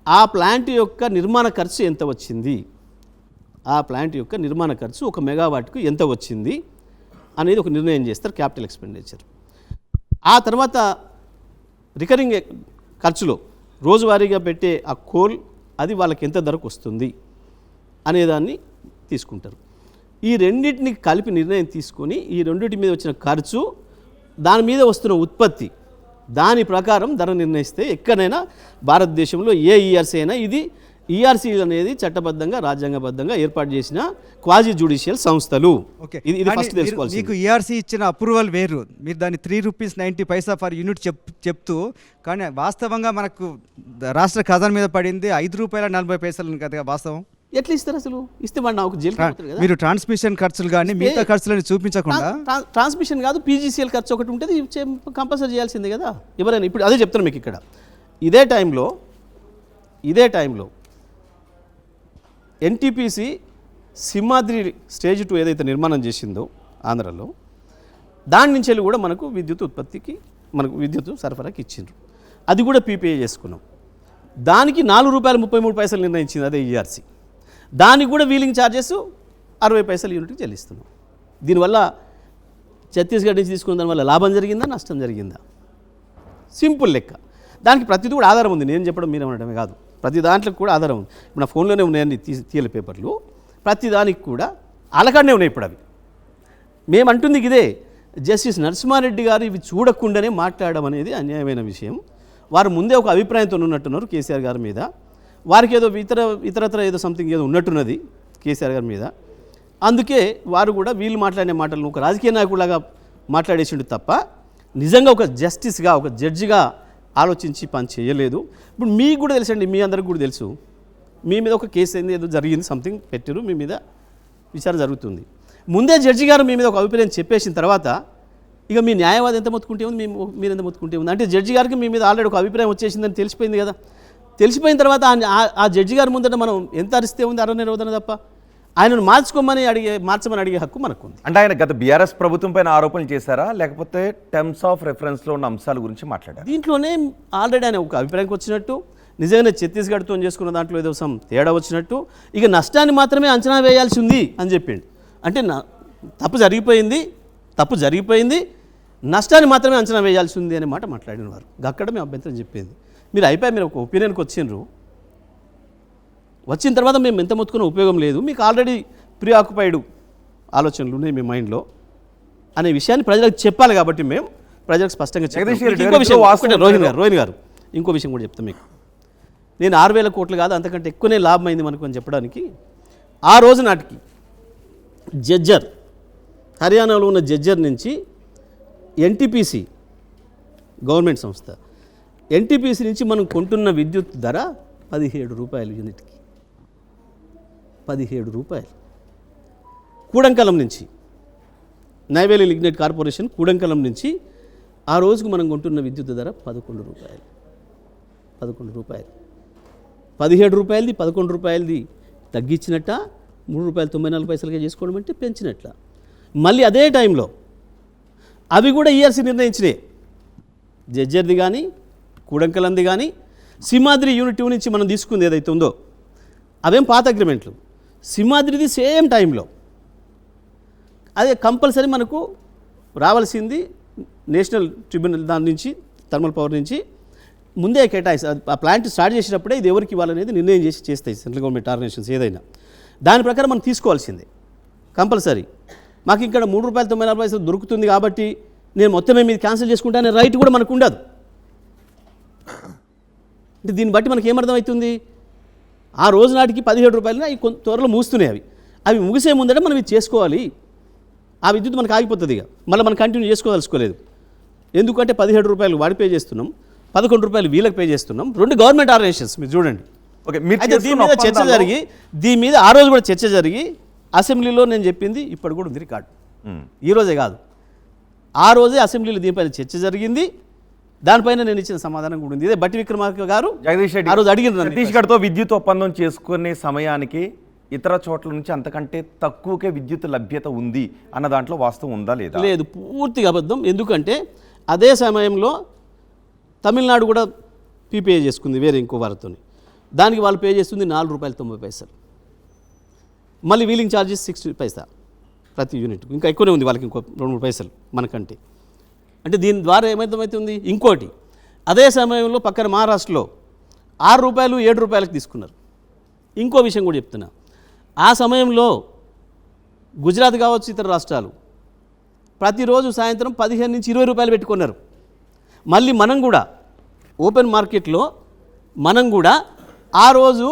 ఆ ప్లాంట్ యొక్క నిర్మాణ ఖర్చు ఎంత వచ్చింది, ఆ ప్లాంట్ యొక్క నిర్మాణ ఖర్చు 1 మెగావాట్కు ఎంత వచ్చింది అనేది ఒక నిర్ణయం చేస్తారు, క్యాపిటల్ ఎక్స్పెండిచర్. ఆ తర్వాత రికరింగ్ ఖర్చులో రోజువారీగా పెట్టే ఆ కోల్ అది వాళ్ళకి ఎంత ధరకు వస్తుంది అనేదాన్ని తీసుకుంటారు. ఈ రెండింటిని కలిపి నిర్ణయం తీసుకొని ఈ రెండింటి మీద వచ్చిన ఖర్చు, దాని మీద వస్తున్న ఉత్పత్తి, దాని ప్రకారం ధర నిర్ణయిస్తే ఎక్కడైనా భారతదేశంలో ఏ ఈఆర్సీ అయినా ఇది ఈఆర్సీ అనేది చట్టబద్ధంగా రాజ్యాంగబద్ధంగా ఏర్పాటు చేసిన క్వాజీ జ్యుడిషియల్ సంస్థలు. ఇది ఫస్ట్ తెలుసుకోవాలి. మీకు ఈఆర్సీ ఇచ్చిన అప్రూవల్ వేరు, మీరు దాన్ని ₹3.90 ఫర్ యూనిట్ చెప్తూ, కానీ వాస్తవంగా మనకు రాష్ట్ర ఖజానా మీద పడింది ₹5.40 కదా వాస్తవం. ఎట్లా ఇస్తారు అసలు? ఇస్తే వాడు నాకు జైలు కదా. మీరు ట్రాన్స్మిషన్ ఖర్చులు కానీ మిగతా ఖర్చులను చూపించకుండా, ట్రాన్స్మిషన్ కాదు పీజీసీఎల్ ఖర్చు ఒకటి ఉంటుంది, కంపల్సరీ చేయాల్సిందే కదా ఎవరైనా. ఇప్పుడు అదే చెప్తాను మీకు ఇక్కడ. ఇదే టైంలో ఎన్టీపీసీ సింహాద్రి స్టేజ్ 2 ఏదైతే నిర్మాణం చేసిందో ఆంధ్రాలో, దాని నుంచి వెళ్ళి కూడా మనకు విద్యుత్ ఉత్పత్తికి మనకు విద్యుత్ సరఫరాకి ఇచ్చిండ్రు. అది కూడా పీపీఏ చేసుకున్నాం. దానికి ₹4.33 నిర్ణయించింది అదే ఈఆర్సీ. దానికి కూడా వీలింగ్ ఛార్జెస్ 60 పైసలు యూనిట్కి చెల్లిస్తున్నాం. దీనివల్ల ఛత్తీస్గఢ్ నుంచి తీసుకున్న దానివల్ల లాభం జరిగిందా, నష్టం జరిగిందా? సింపుల్ లెక్క. దానికి ప్రతిదీ కూడా ఆధారం ఉంది. నేను చెప్పడం మీరు అనడమే కాదు, ప్రతి దాంట్లో కూడా ఆధారం ఉంది. ఇప్పుడు నా ఫోన్లోనే ఉన్నాయని తీయల పేపర్లు, ప్రతి దానికి కూడా అలకడనే ఉన్నాయి. ఇప్పుడు అవి మేమంటుంది ఇదే, జస్టిస్ నరసింహారెడ్డి గారు ఇవి చూడకుండానే మాట్లాడడం అనేది అన్యాయమైన విషయం. వారు ముందే ఒక అభిప్రాయంతో ఉన్నట్టున్నారు కేసీఆర్ గారి మీద. వారికి ఏదో ఇతరత్ర ఏదో సంథింగ్ ఏదో ఉన్నట్టున్నది కేసీఆర్ గారి మీద. అందుకే వారు కూడా వీళ్ళు మాట్లాడిన మాటలను ఒక రాజకీయ నాయకుడిలాగా మాట్లాడేసిండు తప్ప నిజంగా ఒక జస్టిస్గా, ఒక జడ్జిగా ఆలోచించి పని చేయలేదు. ఇప్పుడు మీకు కూడా తెలుసండి, మీ అందరికి కూడా తెలుసు, మీ మీద ఒక కేసు అయింది, ఏదో జరిగింది, సంథింగ్ పెట్టారు, మీ మీద విచారణ జరుగుతుంది. ముందే జడ్జి గారు మీ మీద ఒక అభిప్రాయం చెప్పేసిన తర్వాత ఇక మీ న్యాయవాది ఎంత మొత్తుకుంటే ఉంది, మీరు ఎంత మొత్తుకుంటే ఉంది. అంటే జడ్జి గారికి మీ మీద ఆల్రెడీ ఒక అభిప్రాయం వచ్చేసిందని తెలిసిపోయింది కదా. తెలిసిపోయిన తర్వాత ఆ జడ్జి గారి ముందట మనం ఎంత అరిస్తే ఉంది, అరవదన తప్ప ఆయనను మార్చమని అడిగే హక్కు మనకు ఉంది. అంటే ఆయన గత బీఆర్ఎస్ ప్రభుత్వం పైన ఆరోపణలు చేశారా, లేకపోతే టర్మ్స్ ఆఫ్ రెఫరెన్స్లో ఉన్న అంశాల గురించి మాట్లాడారు? దీంట్లోనే ఆల్రెడీ ఆయన ఒక అభిప్రాయంకి వచ్చినట్టు, నిజంగానే ఛత్తీస్గఢ్తో చేసుకున్న దాంట్లో ఏదో తేడా వచ్చినట్టు, ఇక నష్టాన్ని మాత్రమే అంచనా వేయాల్సి ఉంది అని చెప్పిండు. అంటే తప్పు జరిగిపోయింది, నష్టాన్ని మాత్రమే అంచనా వేయాల్సి ఉంది అనే మాట మాట్లాడిన వారు. అక్కడ మేము అభ్యంతరం చెప్పింది. మీరు ఒక ఒపీనియన్కి వచ్చిండ్రు, వచ్చిన తర్వాత మేము ఎంత మొత్తుకున్న ఉపయోగం లేదు, మీకు ఆల్రెడీ ప్రీ ఆక్యుపైడ్ ఆలోచనలు ఉన్నాయి మీ మైండ్లో అనే విషయాన్ని ప్రజలకు చెప్పాలి. కాబట్టి మేము ప్రజలకు స్పష్టంగా చెప్పాలి. రోహిణ్ గారు ఇంకో విషయం కూడా చెప్తాం మీకు. నేను 6,000 కోట్లు కాదు అంతకంటే ఎక్కువనే లాభం అయింది మనకు అని చెప్పడానికి, ఆ రోజు నాటికి జడ్జర్, హర్యానాలో ఉన్న జడ్జర్ నుంచి ఎన్టీపీసీ గవర్నమెంట్ సంస్థ, ఎన్టీపీసీ నుంచి మనం కొంటున్న విద్యుత్ ధర ₹17 యూనిట్కి. ₹17 కూడంకలం నుంచి నైవేలి లిగ్నైట్ కార్పొరేషన్ కూడంకలం నుంచి ఆ రోజుకు మనం కొంటున్న విద్యుత్ ధర 11 రూపాయలు. 11 రూపాయలు, 17 రూపాయలది 11 రూపాయలది తగ్గించినట్ట, 3 రూపాయలు 94 పైసలుగా చేసుకోవడం అంటే పెంచినట్ల. మళ్ళీ అదే టైంలో అవి కూడా ఈఆర్సీ నిర్ణయించినాయి. జడ్జర్ది కానీ కూడంకలంది కానీ సింహాద్రి యూనిట్ 2 నుంచి మనం తీసుకుంది ఏదైతే ఉందో అవేం పాత అగ్రిమెంట్లు. సింహాద్రిది సేమ్ టైంలో అదే కంపల్సరీ మనకు రావాల్సింది నేషనల్ ట్రిబ్యునల్ దాని నుంచి థర్మల్ పవర్ నుంచి ముందే కేటాయిస్తారు. ఆ ప్లాంట్ స్టార్ట్ చేసినప్పుడే ఇది ఎవరికి ఇవ్వాలనేది నిర్ణయం చేస్తాయి సెంట్రల్ గవర్నమెంట్ ఆర్గనైజేషన్స్ ఏదైనా. దాని ప్రకారం మనం తీసుకోవాల్సిందే కంపల్సరీ. మాకు ఇక్కడ 3 రూపాయలు 94 పైసలు దొరుకుతుంది కాబట్టి నేను మొత్తమే మీద క్యాన్సిల్ చేసుకుంటానే రైట్ కూడా మనకు ఉండదు. అంటే దీన్ని బట్టి మనకి ఏమర్థమవుతుంది, ఆ రోజు నాటికి 17 రూపాయలు అవి కొంత త్వరలో మూస్తున్నాయి. అవి ముగిసే ముందట మనం ఇది చేసుకోవాలి. ఆ విద్యుత్ మనకు ఆగిపోతుంది. ఇక మళ్ళీ మనం కంటిన్యూ చేసుకోదలుచుకోలేదు. ఎందుకంటే 17 రూపాయలు వాడి పే చేస్తున్నాం, 11 రూపాయలు వీళ్ళకి పే చేస్తున్నాం. 2 గవర్నమెంట్ ఆర్గనైజేషన్స్ మీరు చూడండి. ఓకే, మీరు అయితే దీని మీద చర్చ జరిగి దీని మీద ఆ రోజు కూడా చర్చ జరిగి అసెంబ్లీలో నేను చెప్పింది ఇప్పుడు కూడా ఉంది రికార్డు. ఈ రోజే కాదు, ఆ రోజే అసెంబ్లీలో దీనిపైన చర్చ జరిగింది. దానిపైన నేను ఇచ్చిన సమాధానం కూడా ఉంది. ఇదే బట్టి విక్రమార్క గారు జగదీష్ రెడ్డి ఆ రోజు అడిగిన ఛత్తీస్గఢ్తో విద్యుత్ ఒప్పందం చేసుకునే సమయానికి ఇతర చోట్ల నుంచి అంతకంటే తక్కువకే విద్యుత్ లభ్యత ఉంది అన్న దాంట్లో వాస్తవం ఉందా లేదా? లేదు, పూర్తిగా అబద్ధం. ఎందుకంటే అదే సమయంలో తమిళనాడు కూడా పీపీఏ చేసుకుంది వేరే ఇంకో వారితో. దానికి వాళ్ళు పే చేస్తుంది 4 రూపాయలు 90 పైసలు. మళ్ళీ వీలింగ్ ఛార్జెస్ 60 పైసా ప్రతి యూనిట్. ఇంకా ఎక్కువనే ఉంది వాళ్ళకి, ఇంకో 2-3 పైసలు మనకంటే. అంటే దీని ద్వారా ఏమైతుంది ఇంకోటి, అదే సమయంలో పక్కన మహారాష్ట్రలో 6 రూపాయలు 7 రూపాయలకు తీసుకున్నారు. ఇంకో విషయం కూడా చెప్తున్నా, ఆ సమయంలో గుజరాత్ కావచ్చు ఇతర రాష్ట్రాలు ప్రతిరోజు సాయంత్రం 15 నుంచి 20 రూపాయలు పెట్టుకున్నారు. మళ్ళీ మనం కూడా ఓపెన్ మార్కెట్లో మనం కూడా ఆ రోజు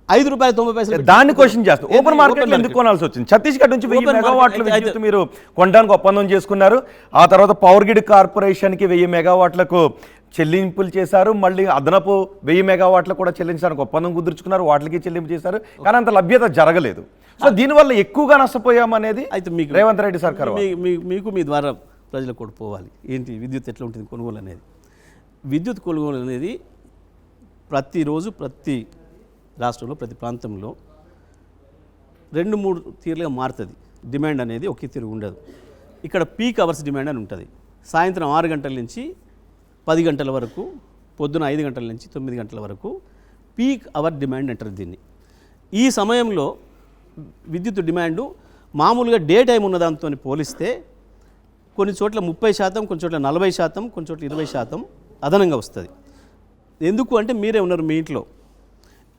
5 రూపాయలు 90 పైసలు. దాన్ని క్వశ్చన్ చేస్తాం, ఓపెన్ మార్కెట్ ఎందుకు కొనాల్సి వచ్చింది? ఛత్తీస్గఢ్ నుంచి 1000 మెగావాట్ల విద్యుత్ మీరు కొనడానికి ఒప్పందం చేసుకున్నారు. ఆ తర్వాత పవర్ గ్రిడ్ కార్పొరేషన్కి 1000 మెగావాట్లకు చెల్లింపులు చేశారు. మళ్ళీ అదనపు 1000 మెగావాట్లకు కూడా చెల్లించడానికి ఒప్పందం కుదుర్చుకున్నారు. వాటికి చెల్లింపు చేశారు, కానీ అంత లభ్యత జరగలేదు. సో దీనివల్ల ఎక్కువగా నష్టపోయామనేది అయితే మీకు రేవంత్ రెడ్డి సర్కార్ మీకు మీ ద్వారా ప్రజలకు కూడా పోవాలి. ఏంటి విద్యుత్ ఎట్లా ఉంటుంది కొనుగోలు అనేది? విద్యుత్ కొనుగోలు అనేది ప్రతిరోజు ప్రతి రాష్ట్రంలో ప్రతి ప్రాంతంలో 2-3 తీరులుగా మారుతుంది. డిమాండ్ అనేది ఒకే తీరు ఉండదు. ఇక్కడ పీక్ అవర్స్ డిమాండ్ అని ఉంటుంది. సాయంత్రం 6 గంటల నుంచి 10 గంటల వరకు, పొద్దున 5 గంటల నుంచి 9 గంటల వరకు పీక్ అవర్ డిమాండ్ అంటారు దీన్ని. ఈ సమయంలో విద్యుత్ డిమాండు మామూలుగా డే టైం ఉన్న దాంతో పోలిస్తే కొన్ని చోట్ల 30%, కొన్ని చోట్ల 40%, కొన్ని చోట్ల 20% అదనంగా వస్తుంది. ఎందుకు అంటే మీరే ఉన్నారు మీ ఇంట్లో,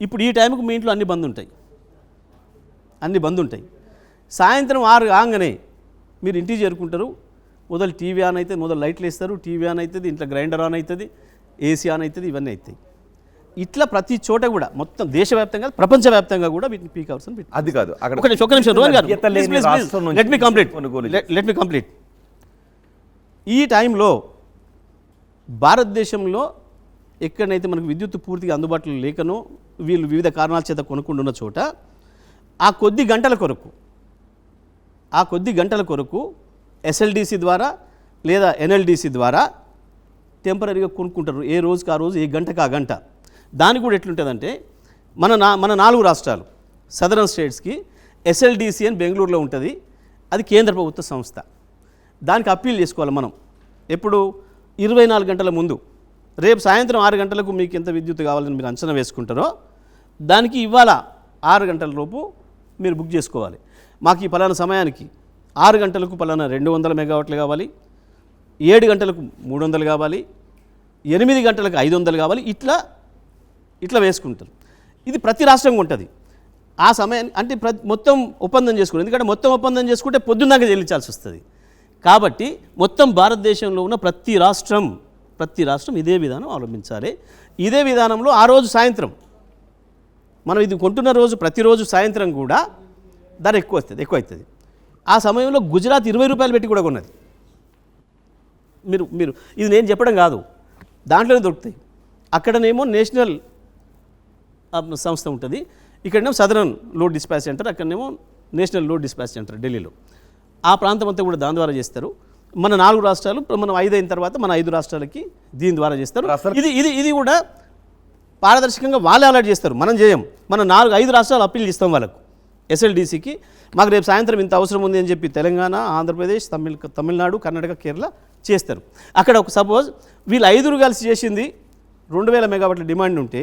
ఇప్పుడు ఈ టైంకు మీ ఇంట్లో అన్ని బంద్ ఉంటాయి. సాయంత్రం 6 కాగానే మీరు ఇంటికి చేరుకుంటారు. మొదలు టీవీ ఆన్ అవుతుంది, మొదలు లైట్లు వేస్తారు, టీవీ ఆన్ అవుతుంది, ఇంట్లో గ్రైండర్ ఆన్ అవుతుంది, ఏసీ ఆన్ అవుతుంది, ఇవన్నీ అవుతాయి. ఇట్లా ప్రతి చోట కూడా మొత్తం దేశవ్యాప్తంగా ప్రపంచవ్యాప్తంగా కూడా వీటిని పీక్ అవర్స్ అని అది కాదు. ఒక నిమిషం రోహన్ గారు, లెట్ మీ కంప్లీట్. ఈ టైంలో భారతదేశంలో ఎక్కడైతే మనకు విద్యుత్ పూర్తిగా అందుబాటులో లేకనో వీళ్ళు వివిధ కారణాల చేత కొనుక్కుంటున్న చోట ఆ కొద్ది గంటల కొరకు ఎస్ఎల్డిసి ద్వారా లేదా ఎన్ఎల్డిసి ద్వారా టెంపరీగా కొనుక్కుంటారు. ఏ రోజుకి ఆ రోజు, ఏ గంటకు ఆ గంట. దానికి కూడా ఎట్లుంటుందంటే మన 4 రాష్ట్రాలు సదరన్ స్టేట్స్కి ఎస్ఎల్డిసి అని బెంగళూరులో ఉంటుంది. అది కేంద్ర ప్రభుత్వ సంస్థ. దానికి అప్పీల్ చేసుకోవాలి మనం. ఎప్పుడు 24 గంటల ముందు. రేపు సాయంత్రం 6 గంటలకు మీకు ఎంత విద్యుత్ కావాలని మీరు అంచనా వేసుకుంటారో దానికి ఇవాళ 6 గంటల లోపు మీరు బుక్ చేసుకోవాలి. మాకు ఈ పలానా సమయానికి 6 గంటలకు పలానా 200 మెగావాట్లు కావాలి, 7 గంటలకు 300 కావాలి, 8 గంటలకు 500 కావాలి. ఇట్లా వేసుకుంటారు. ఇది ప్రతి రాష్ట్రంగా ఉంటుంది. ఆ సమయాన్ని అంటే మొత్తం ఒప్పందం చేసుకుంటారు. ఎందుకంటే మొత్తం ఒప్పందం చేసుకుంటే పొద్దున్నాక చెల్లించాల్సి వస్తుంది. కాబట్టి మొత్తం భారతదేశంలో ఉన్న ప్రతి రాష్ట్రం ఇదే విధానం అవలంబించాలి. ఇదే విధానంలో ఆ రోజు సాయంత్రం మనం ఇది కొంటున్న రోజు ప్రతిరోజు సాయంత్రం కూడా ధర ఎక్కువ అవుతుంది. ఆ సమయంలో గుజరాత్ 20 రూపాయలు పెట్టి కూడా కొన్నది. మీరు ఇది నేను చెప్పడం కాదు, దాంట్లోనే దొరుకుతాయి. అక్కడనేమో నేషనల్ సంస్థ ఉంటుంది, ఇక్కడనేమో సదరన్ లోడ్ డిస్పాచ్ సెంటర్, అక్కడనేమో నేషనల్ లోడ్ డిస్పాచ్ సెంటర్ ఢిల్లీలో. ఆ ప్రాంతం అంతా కూడా దాని ద్వారా చేస్తారు. మన 4 రాష్ట్రాలు మనం 5 అయిన తర్వాత మన 5 రాష్ట్రాలకి దీని ద్వారా చేస్తారు. ఇది కూడా పారదర్శకంగా వాళ్ళే అలర్ట్ చేస్తారు, మనం చేయం. మన 5 రాష్ట్రాలు అప్పీల్ ఇస్తాం వాళ్ళకు SLDCకి. మాకు రేపు సాయంత్రం ఇంత అవసరం ఉంది అని చెప్పి తెలంగాణ, ఆంధ్రప్రదేశ్, తమిళనాడు, కర్ణాటక, కేరళ చేస్తారు. అక్కడ ఒక సపోజ్ వీళ్ళు 5 కలిసి చేసింది 2000 మెగావాట్ల డిమాండ్ ఉంటే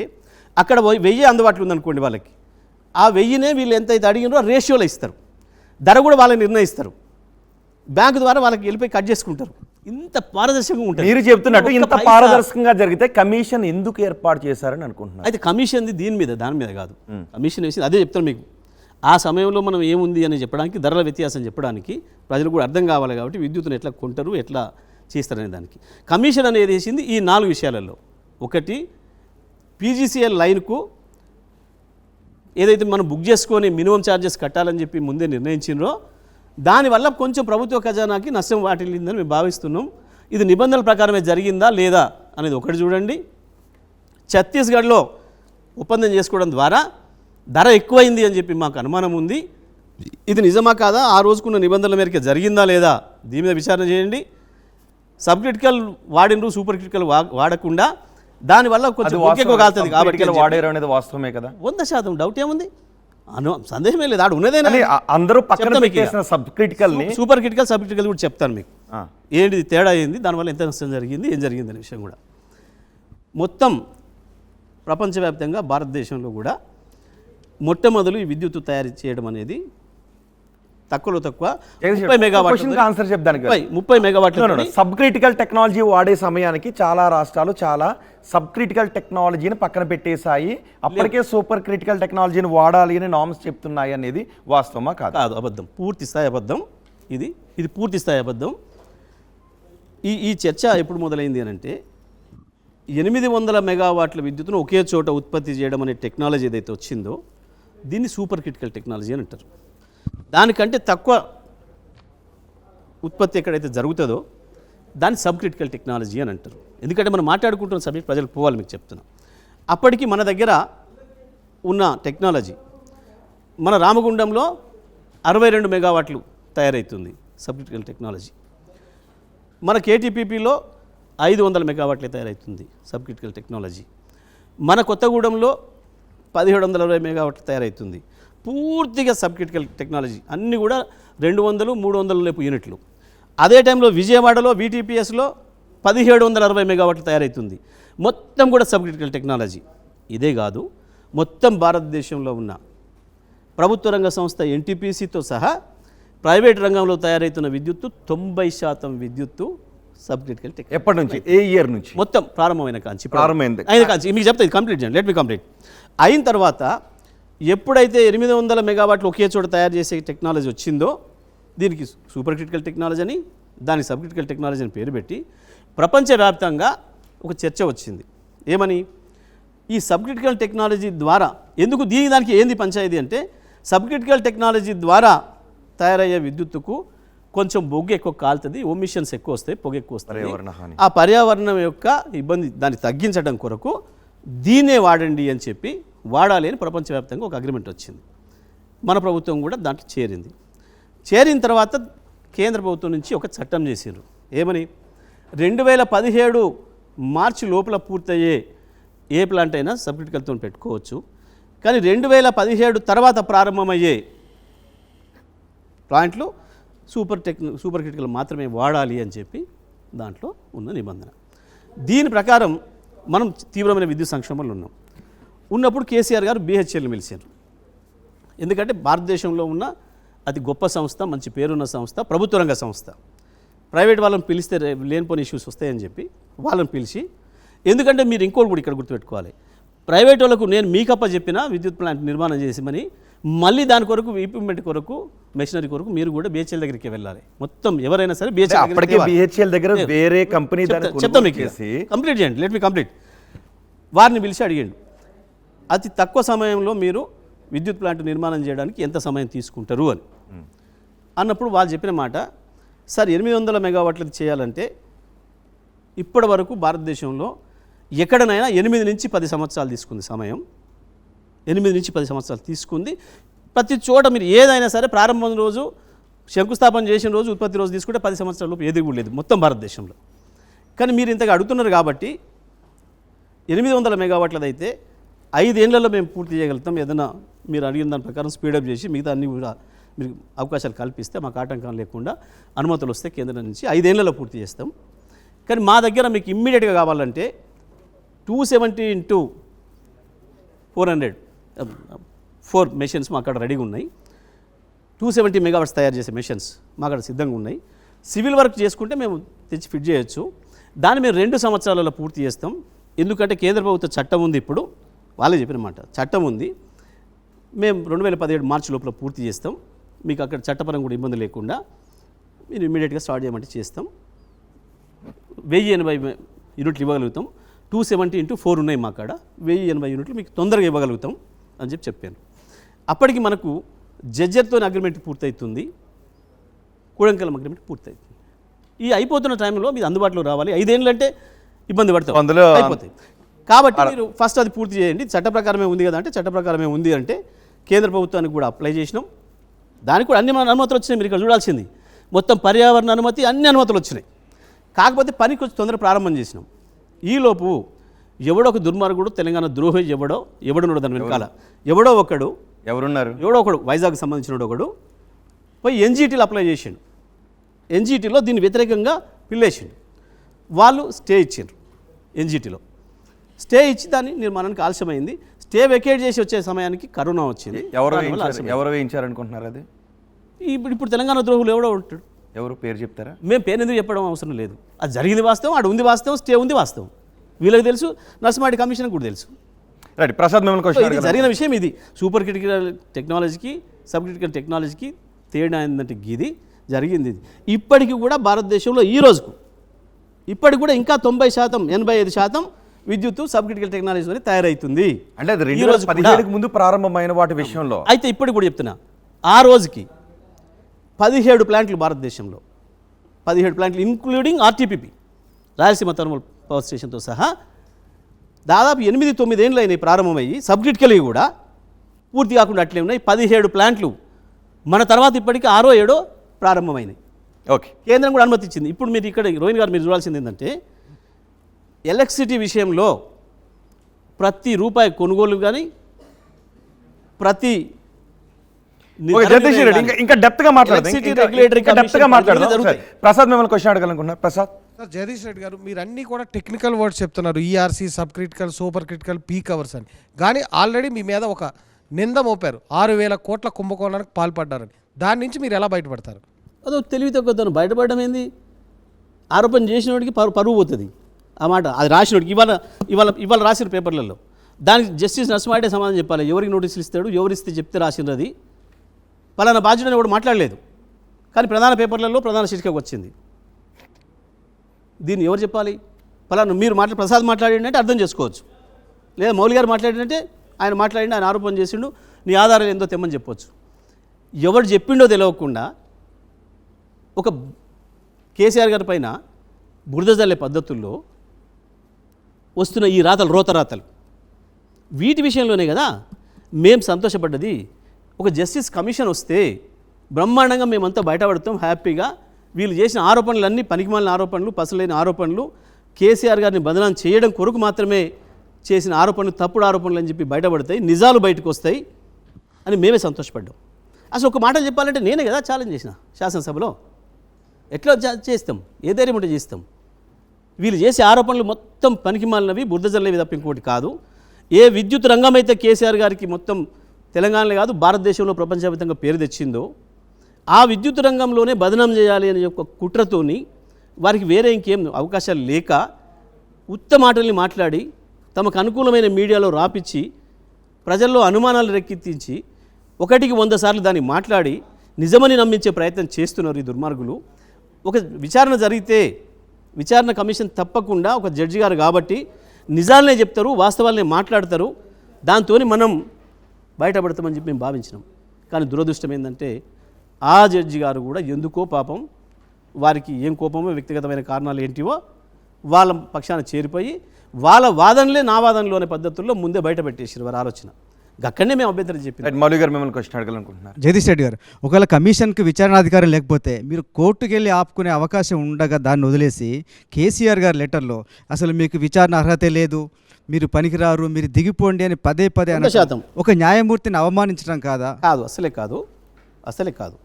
అక్కడ 1000 అందుబాటులో ఉందనుకోండి వాళ్ళకి. ఆ 1000నే వీళ్ళు ఎంతైతే అడిగినారో రేషియోలో ఇస్తారు. ధర కూడా వాళ్ళని నిర్ణయిస్తారు. బ్యాంకు ద్వారా వాళ్ళకి వెళ్ళిపోయి కట్ చేసుకుంటారు. ఇంత పారదర్శకంగా ఉంటుంది. మీరు చెప్తున్నట్టు ఇంత పారదర్శకంగా జరిగితే కమిషన్ ఎందుకు ఏర్పాటు చేశారని అనుకుంటున్నారు? అయితే కమిషన్ దాని మీద కాదు. కమిషన్ వేసి అదే చెప్తాను మీకు. ఆ సమయంలో మనం ఏముంది అని చెప్పడానికి, ధరల వ్యత్యాసం చెప్పడానికి ప్రజలు కూడా అర్థం కావాలి కాబట్టి విద్యుత్తును ఎట్లా కొంటారు, ఎట్లా చేస్తారనే దానికి కమిషన్ అనేది వేసింది ఈ 4 విషయాలలో. ఒకటి, PGCL లైన్కు ఏదైతే మనం బుక్ చేసుకొని మినిమం ఛార్జెస్ కట్టాలని చెప్పి ముందే నిర్ణయించినరో దానివల్ల కొంచెం ప్రభుత్వ ఖజానాకి నష్టం వాటిల్లిందని మేము భావిస్తున్నాం. ఇది నిబంధనల ప్రకారమే జరిగిందా లేదా అనేది ఒకటి చూడండి. ఛత్తీస్గఢ్లో ఒప్పందం చేసుకోవడం ద్వారా ధర ఎక్కువైంది అని చెప్పి మాకు అనుమానం ఉంది. ఇది నిజమా కాదా, ఆ రోజుకున్న నిబంధనల మేరకు జరిగిందా లేదా దీని మీద విచారణ చేయండి. సబ్ క్రిటికల్ వాడినరు, సూపర్ క్రిటికల్ వాడకుండా దానివల్ల కొంచెం ఎక్కువ కాలుతుంది కాబట్టి వాడారు అనేది వాస్తవమే కదా. 100% డౌట్ ఏముంది, సందేహమే లేదు. ఆడు ఉన్నదేనా అందరూ పక్కన పెట్టేసిన సబ్ క్రిటికల్ ని సూపర్ క్రిటికల్, సబ్ క్రిటికల్ కూడా చెప్తాను మీకు. ఏంటి తేడా అయింది, దానివల్ల ఎంత నష్టం జరిగింది, ఏం జరిగింది అనే విషయం కూడా. మొత్తం ప్రపంచవ్యాప్తంగా భారతదేశంలో కూడా మొట్టమొదలు ఈ విద్యుత్తు తయారు చేయడం అనేది తక్కువలో తక్కువ 30 మెగావాట్లు ఆన్సర్ చెప్తానికి 30 మెగావాట్లు సబ్ క్రిటికల్ టెక్నాలజీ వాడే సమయానికి చాలా రాష్ట్రాలు చాలా సబ్ క్రిటికల్ టెక్నాలజీని పక్కన పెట్టేశాయి. అప్పటికే సూపర్ క్రిటికల్ టెక్నాలజీని వాడాలి అని నామ్స్ చెప్తున్నాయి అనేది వాస్తవమా కాదు? కాదు, అబద్ధం, పూర్తి స్థాయి అబద్ధం. ఇది పూర్తి స్థాయి అబద్ధం. ఈ చర్చ ఎప్పుడు మొదలైంది అని అంటే 800 మెగావాట్ల విద్యుత్తును ఒకే చోట ఉత్పత్తి చేయడం అనే టెక్నాలజీ ఏదైతే వచ్చిందో దీన్ని సూపర్ క్రిటికల్ టెక్నాలజీ అని అంటారు. దానికంటే తక్కువ ఉత్పత్తి ఎక్కడైతే జరుగుతుందో దాన్ని సబ్ క్రిటికల్ టెక్నాలజీ అని అంటారు. ఎందుకంటే మనం మాట్లాడుకుంటున్న సబ్జెక్ట్ ప్రజలకు పోవాలి, మీకు చెప్తున్నాం. అప్పటికి మన దగ్గర ఉన్న టెక్నాలజీ మన రామగుండంలో 62 మెగావాట్లు తయారవుతుంది సబ్ క్రిటికల్ టెక్నాలజీ. మన KTPPలో 500 మెగావాట్లే తయారవుతుంది సబ్ క్రిటికల్ టెక్నాలజీ. మన కొత్తగూడెంలో 1720 మెగావాట్లు తయారవుతుంది. పూర్తిగా సబ్ క్రిటికల్ టెక్నాలజీ అన్నీ కూడా 200, 300 లేపు యూనిట్లు. అదే టైంలో విజయవాడలో VTPSలో 1760 మెగావాట్లు తయారవుతుంది. మొత్తం కూడా సబ్ క్రిటికల్ టెక్నాలజీ. ఇదే కాదు, మొత్తం భారతదేశంలో ఉన్న ప్రభుత్వ రంగ సంస్థ NTPCతో సహా ప్రైవేట్ రంగంలో తయారవుతున్న విద్యుత్తు 90% విద్యుత్తు సబ్ క్రిటికల్ టెక్నాలజీ. ఎప్పటి నుంచి, ఏ ఇయర్ నుంచి? మొత్తం ప్రారంభమైన కాంచి ప్రారంభమైంది కాంచి మీకు చెప్తా, ఇది కంప్లీట్ చేయండి, లెట్ మీ కంప్లీట్. అయిన తర్వాత ఎప్పుడైతే 800 మెగావాట్లు ఒకే చోట తయారు చేసే టెక్నాలజీ వచ్చిందో దీనికి సూపర్ క్రిటికల్ టెక్నాలజీ అని, దానికి సబ్ క్రిటికల్ టెక్నాలజీ అని పేరు పెట్టి ప్రపంచవ్యాప్తంగా ఒక చర్చ వచ్చింది. ఏమని, ఈ సబ్ క్రిటికల్ టెక్నాలజీ ద్వారా ఎందుకు దానికి ఏంది పంచాయతీ అంటే, సబ్ క్రిటికల్ టెక్నాలజీ ద్వారా తయారయ్యే విద్యుత్తుకు కొంచెం బొగ్గు ఎక్కువ కాలుతుంది, ఎమిషన్స్ ఎక్కువ వస్తాయి, పొగ ఎక్కువ వస్తాయి. ఆ పర్యావరణం యొక్క ఇబ్బంది దాన్ని తగ్గించడం కొరకు దీన్నే వాడండి అని చెప్పి వాడాలి అని ప్రపంచవ్యాప్తంగా ఒక అగ్రిమెంట్ వచ్చింది. మన ప్రభుత్వం కూడా దాంట్లో చేరిన తర్వాత కేంద్ర ప్రభుత్వం నుంచి ఒక చట్టం చేసిండ్రు. ఏమని, 2017 మార్చి లోపల పూర్తయ్యే ఏ ప్లాంట్ అయినా సబ్ క్రిటికల్తో పెట్టుకోవచ్చు, కానీ 2017 తర్వాత ప్రారంభమయ్యే ప్లాంట్లు సూపర్ క్రిటికల్ మాత్రమే వాడాలి అని చెప్పి దాంట్లో ఉన్న నిబంధన. దీని ప్రకారం మనం తీవ్రమైన విద్యుత్ సంక్షోభంలో ఉన్నప్పుడు కేసీఆర్ గారు BHELని పిలిచారు. ఎందుకంటే భారతదేశంలో ఉన్న అతి గొప్ప సంస్థ, మంచి పేరున్న సంస్థ, ప్రభుత్వ రంగ సంస్థ. ప్రైవేట్ వాళ్ళని పిలిస్తే లేనిపోని ఇష్యూస్ వస్తాయని చెప్పి వాళ్ళని పిలిచి, ఎందుకంటే మీరు ఇంకోటి కూడా ఇక్కడ గుర్తుపెట్టుకోవాలి, ప్రైవేట్ వాళ్ళకు నేను మీకప్ప చెప్పిన విద్యుత్ ప్లాంట్ నిర్మాణం చేసిమని మళ్ళీ దాని కొరకు ఇంప్లిమెంట్ కొరకు మెషినరీ కొరకు మీరు కూడా BHEL దగ్గరికి వెళ్ళాలి. మొత్తం ఎవరైనా సరే BHEL దగ్గర వేరే కంపెనీ చెప్తాం మీకు, కంప్లీట్ చేయండి, లెట్ మీ కంప్లీట్. వారిని పిలిచి అడిగాడు, అతి తక్కువ సమయంలో మీరు విద్యుత్ ప్లాంట్ నిర్మాణం చేయడానికి ఎంత సమయం తీసుకుంటారు అని అన్నప్పుడు వాళ్ళు చెప్పిన మాట, సార్ 800 మెగావాట్లది చేయాలంటే ఇప్పటి వరకు భారతదేశంలో ఎక్కడనైనా 8 నుంచి 10 సంవత్సరాలు తీసుకుంది సమయం. 8 నుంచి 10 సంవత్సరాలు తీసుకుంది. ప్రతి చోట మీరు ఏదైనా సరే ప్రారంభం రోజు శంకుస్థాపన చేసిన రోజు ఉత్పత్తి రోజు తీసుకుంటే 10 సంవత్సరాల లోపు ఏది కూడా లేదు మొత్తం భారతదేశంలో. కానీ మీరు ఇంతగా అడుగుతున్నారు కాబట్టి 800 మెగావాట్లది అయితే 5 ఏళ్లలో మేము పూర్తి చేయగలుగుతాం. ఏదైనా మీరు అడిగిన దాని ప్రకారం స్పీడప్ చేసి మిగతా అన్ని కూడా మీరు అవకాశాలు కల్పిస్తే మాకు ఆటంకం లేకుండా అనుమతులు వస్తే కేంద్రం నుంచి 5 ఏళ్లలో పూర్తి చేస్తాం. కానీ మా దగ్గర మీకు ఇమ్మీడియట్గా కావాలంటే 270 × 400 4 మెషిన్స్ మా అక్కడ రెడీగా ఉన్నాయి. 270 మెగావాట్స్ తయారు చేసే మెషిన్స్ మా అక్కడ సిద్ధంగా ఉన్నాయి. సివిల్ వర్క్ చేసుకుంటే మేము తెచ్చి ఫిట్ చేయొచ్చు. దాన్ని మేము 2 సంవత్సరాలలో పూర్తి చేస్తాం. ఎందుకంటే కేంద్ర ప్రభుత్వ చట్టం ఉంది, ఇప్పుడు వాళ్ళే చెప్పిన మాట చట్టం ఉంది. మేము 2017 మార్చి లోపల పూర్తి చేస్తాం. మీకు అక్కడ చట్టపరంగా కూడా ఇబ్బంది లేకుండా మీరు ఇమీడియట్గా స్టార్ట్ చేయమంటే చేస్తాం. 1080 యూనిట్లు ఇవ్వగలుగుతాం. 270 × 4 ఉన్నాయి మా కాడ. 1080 యూనిట్లు మీకు తొందరగా ఇవ్వగలుగుతాం అని చెప్పాను. అప్పటికి మనకు జడ్జర్తో అగ్రిమెంట్ పూర్తవుతుంది, కూడంకలం అగ్రిమెంట్ పూర్తవుతుంది. ఈ అయిపోతున్న టైంలో మీరు అందుబాటులో రావాలి. 5 ఏళ్ళు అంటే ఇబ్బంది పడతాం, అందులో అయిపోతాయి. కాబట్టి మీరు ఫస్ట్ అది పూర్తి చేయండి. చట్ట ప్రకారమే ఉంది కదా అంటే చట్ట ప్రకారమే ఉంది అంటే కేంద్ర ప్రభుత్వానికి కూడా అప్లై చేసినాం. దానికి కూడా అన్ని మన అనుమతులు వచ్చినాయి. మీరు ఇక్కడ చూడాల్సింది మొత్తం పర్యావరణ అనుమతి, అన్ని అనుమతులు వచ్చినాయి. కాకపోతే పని కొంచెం తొందర ప్రారంభం చేసినాం. ఈలోపు ఎవడో ఒక దుర్మార్గుడు, తెలంగాణ ద్రోహి ఎవడున్నాడు దాని వెనకాల ఎవడో ఒకడు వైజాగ్ సంబంధించిన ఒకడు పోయి ఎన్జీటీలో అప్లై చేసిండు. ఎన్జీటీలో దీన్ని వ్యతిరేకంగా పిల్లేసిండు. వాళ్ళు స్టే ఇచ్చిండ్రు. ఎన్జీటీలో స్టే ఇచ్చి దాన్ని నిర్మాణానికి ఆలస్యమైంది. స్టే వెకేట్ చేసి వచ్చే సమయానికి కరోనా వచ్చింది. ఎవరు వేయించారనుకుంటున్నారు అది? ఇప్పుడు తెలంగాణ ద్రోహులు ఎవడో ఉంటాడు. ఎవరు పేరు చెప్తారా? మేము పేరు ఎందుకు చెప్పడం అవసరం లేదు. అది జరిగింది వాస్తవం, అక్కడ ఉంది వాస్తవం, స్టే ఉంది వాస్తవం. వీళ్ళకి తెలుసు, నర్సింహారెడ్డి కమిషన్ కూడా తెలుసు. రైట్. ప్రసాద్ మిమ్మల్ని ఇది జరిగిన విషయం. ఇది సూపర్ క్రిటికల్ టెక్నాలజీకి సబ్ క్రిటికల్ టెక్నాలజీకి తేడా ఏంటంటే ఇది జరిగింది. ఇది ఇప్పటికీ కూడా భారతదేశంలో ఈ రోజుకు ఇప్పటికి కూడా ఇంకా 90%, 85% విద్యుత్ సబ్ క్రిటికల్ టెక్నాలజీతో తయారవుతుంది. అంటే అది 2017కి ముందు ప్రారంభమైన వాటి విషయంలో అయితే ఇప్పటికి కూడా చెప్తున్నా, ఆ రోజుకి 17 ప్లాంట్లు భారతదేశంలో 17 ప్లాంట్లు including RTPP Rayalaseema thermal power స్టేషన్తో సహా దాదాపు 8-9 ఏళ్ళు అయినాయి ప్రారంభమయ్యి. సబ్ క్రిటికల్ కూడా పూర్తి కాకుండా అట్లే ఉన్నాయి. 17 ప్లాంట్లు మన తర్వాత ఇప్పటికీ 6-7 ప్రారంభమైనాయి. ఓకే. కేంద్రం కూడా అనుమతి ఇచ్చింది. ఇప్పుడు మీరు ఇక్కడ రోహిణ్ గారు మీరు చూడాల్సింది ఏంటంటే ఎలక్ట్రిసిటీ విషయంలో ప్రతి రూపాయి కొనుగోలు కానీ ప్రతి ఇంకా డెప్త్ గా మాట్లాడదాం. ప్రసాద్ మిమ్మల్ని క్వశ్చన్ అడగాలనుకుంటున్నారు. ప్రసాద్ సార్, జగదీష్ రెడ్డి గారు, మీరు అన్నీ కూడా టెక్నికల్ వర్డ్స్ చెప్తున్నారు, ERC, sub critical, super critical, peak hours అని. కానీ ఆల్రెడీ మీ మీద ఒక నింద మోపారు, 6,000 కోట్ల కుంభకోణానికి పాల్పడ్డారని. దాని నుంచి మీరు ఎలా బయటపడతారు? అదో తెలివి తక్కువ బయటపడడం ఏంది? ఆరోపణ చేసినోడికి పరువు పోతుంది. ఆ మాట అది రాసినోడికి ఇవాళ రాసిన పేపర్లలో దానికి జస్టిస్ నరసింహారెడ్డి సమాధానం చెప్పాలి. ఎవరికి నోటీసులు ఇస్తాడు, ఎవరిస్తే చెప్తే రాసినది. పలానా బాధ్యతని ఎవడు మాట్లాడలేదు, కానీ ప్రధాన పేపర్లలో ప్రధాన శీర్షికకు వచ్చింది. దీన్ని ఎవరు చెప్పాలి? పలానా మీరు ప్రసాద్ మాట్లాడిందంటే అర్థం చేసుకోవచ్చు, లేదా మౌలి గారు మాట్లాడినంటే ఆయన మాట్లాడిండు, ఆయన ఆరోపణ చేసిండు, నీ ఆధారాలు ఏందో తెమ్మని చెప్పవచ్చు. ఎవరు చెప్పిండో తెలియకుండా ఒక కేసీఆర్ గారి పైన బురద జల్లే పద్ధతుల్లో వస్తున్న ఈ రోతరాతలు వీటి విషయంలోనే కదా మేము సంతోషపడ్డది. ఒక జస్టిస్ కమిషన్ వస్తే బ్రహ్మాండంగా మేమంతా బయటపడతాం హ్యాపీగా. వీళ్ళు చేసిన ఆరోపణలన్నీ పనికిమాలిన ఆరోపణలు, పసలేని ఆరోపణలు, కేసీఆర్ గారిని బదనాం చేయడం కొరకు మాత్రమే చేసిన ఆరోపణలు, తప్పుడు ఆరోపణలు అని చెప్పి బయటపడతాయి, నిజాలు బయటకు వస్తాయి అని మేమే సంతోషపడ్డాం. అసలు ఒక మాట చెప్పాలంటే నేనే కదా ఛాలెంజ్ చేసిన శాసనసభలో. ఎట్లా చేస్తాం? ఏ ధైర్యం ఉంటే చేస్తాం? వీళ్ళు చేసే ఆరోపణలు మొత్తం పనికిమాలినవి, బురద జల్లేవి తప్ప ఇంకోటి కాదు. ఏ విద్యుత్ రంగం అయితే కేసీఆర్ గారికి మొత్తం తెలంగాణలో కాదు భారతదేశంలో ప్రపంచవ్యాప్తంగా పేరు తెచ్చిందో ఆ విద్యుత్ రంగంలోనే బదనాం చేయాలి అనే ఒక కుట్రతోని వారికి వేరే ఇంకేం అవకాశాలు లేక ఉత్త మాటల్ని మాట్లాడి తమకు అనుకూలమైన మీడియాలో రాపిచ్చి ప్రజల్లో అనుమానాలు రేకెత్తించి 100 సార్లు దాన్ని మాట్లాడి నిజమని నమ్మించే ప్రయత్నం చేస్తున్నారు ఈ దుర్మార్గులు. ఒక విచారణ జరిగితే విచారణ కమిషన్ తప్పకుండా ఒక జడ్జి గారు కాబట్టి నిజాలనే చెప్తారు, వాస్తవాలనే మాట్లాడతారు, దాంతో మనం బయటపడతామని చెప్పి మేము భావించినాం. కానీ దురదృష్టం ఏంటంటే ఆ జడ్జి గారు కూడా ఎందుకో పాపం వారికి ఏం కోపమో వ్యక్తిగతమైన కారణాలు ఏంటివో వాళ్ళ పక్షాన చేరిపోయి వాళ్ళ వాదనలే నా వాదనలు అనే పద్ధతుల్లో ముందే బయట పెట్టేసారు వారి ఆలోచన. అక్కడనే మేము అభ్యంతరం చెప్పినాం. రైట్, మౌలి గారు మిమ్మల్ని క్వశ్చన్ అడగాలనుకుంటున్నారు. జగదీష్ రెడ్డి గారు, ఒకవేళ కమిషన్కి విచారణాధికారం లేకపోతే మీరు కోర్టుకు వెళ్ళి ఆపుకునే అవకాశం ఉండగా దాన్ని వదిలేసి కేసీఆర్ గారి లెటర్లో అసలు మీకు విచారణ అర్హత లేదు, మీరు పనికిరారు, మీరు దిగిపోండి అని పదే పదే 100% ఒక న్యాయమూర్తిని అవమానించడం కాదా? కాదు, అసలే కాదు.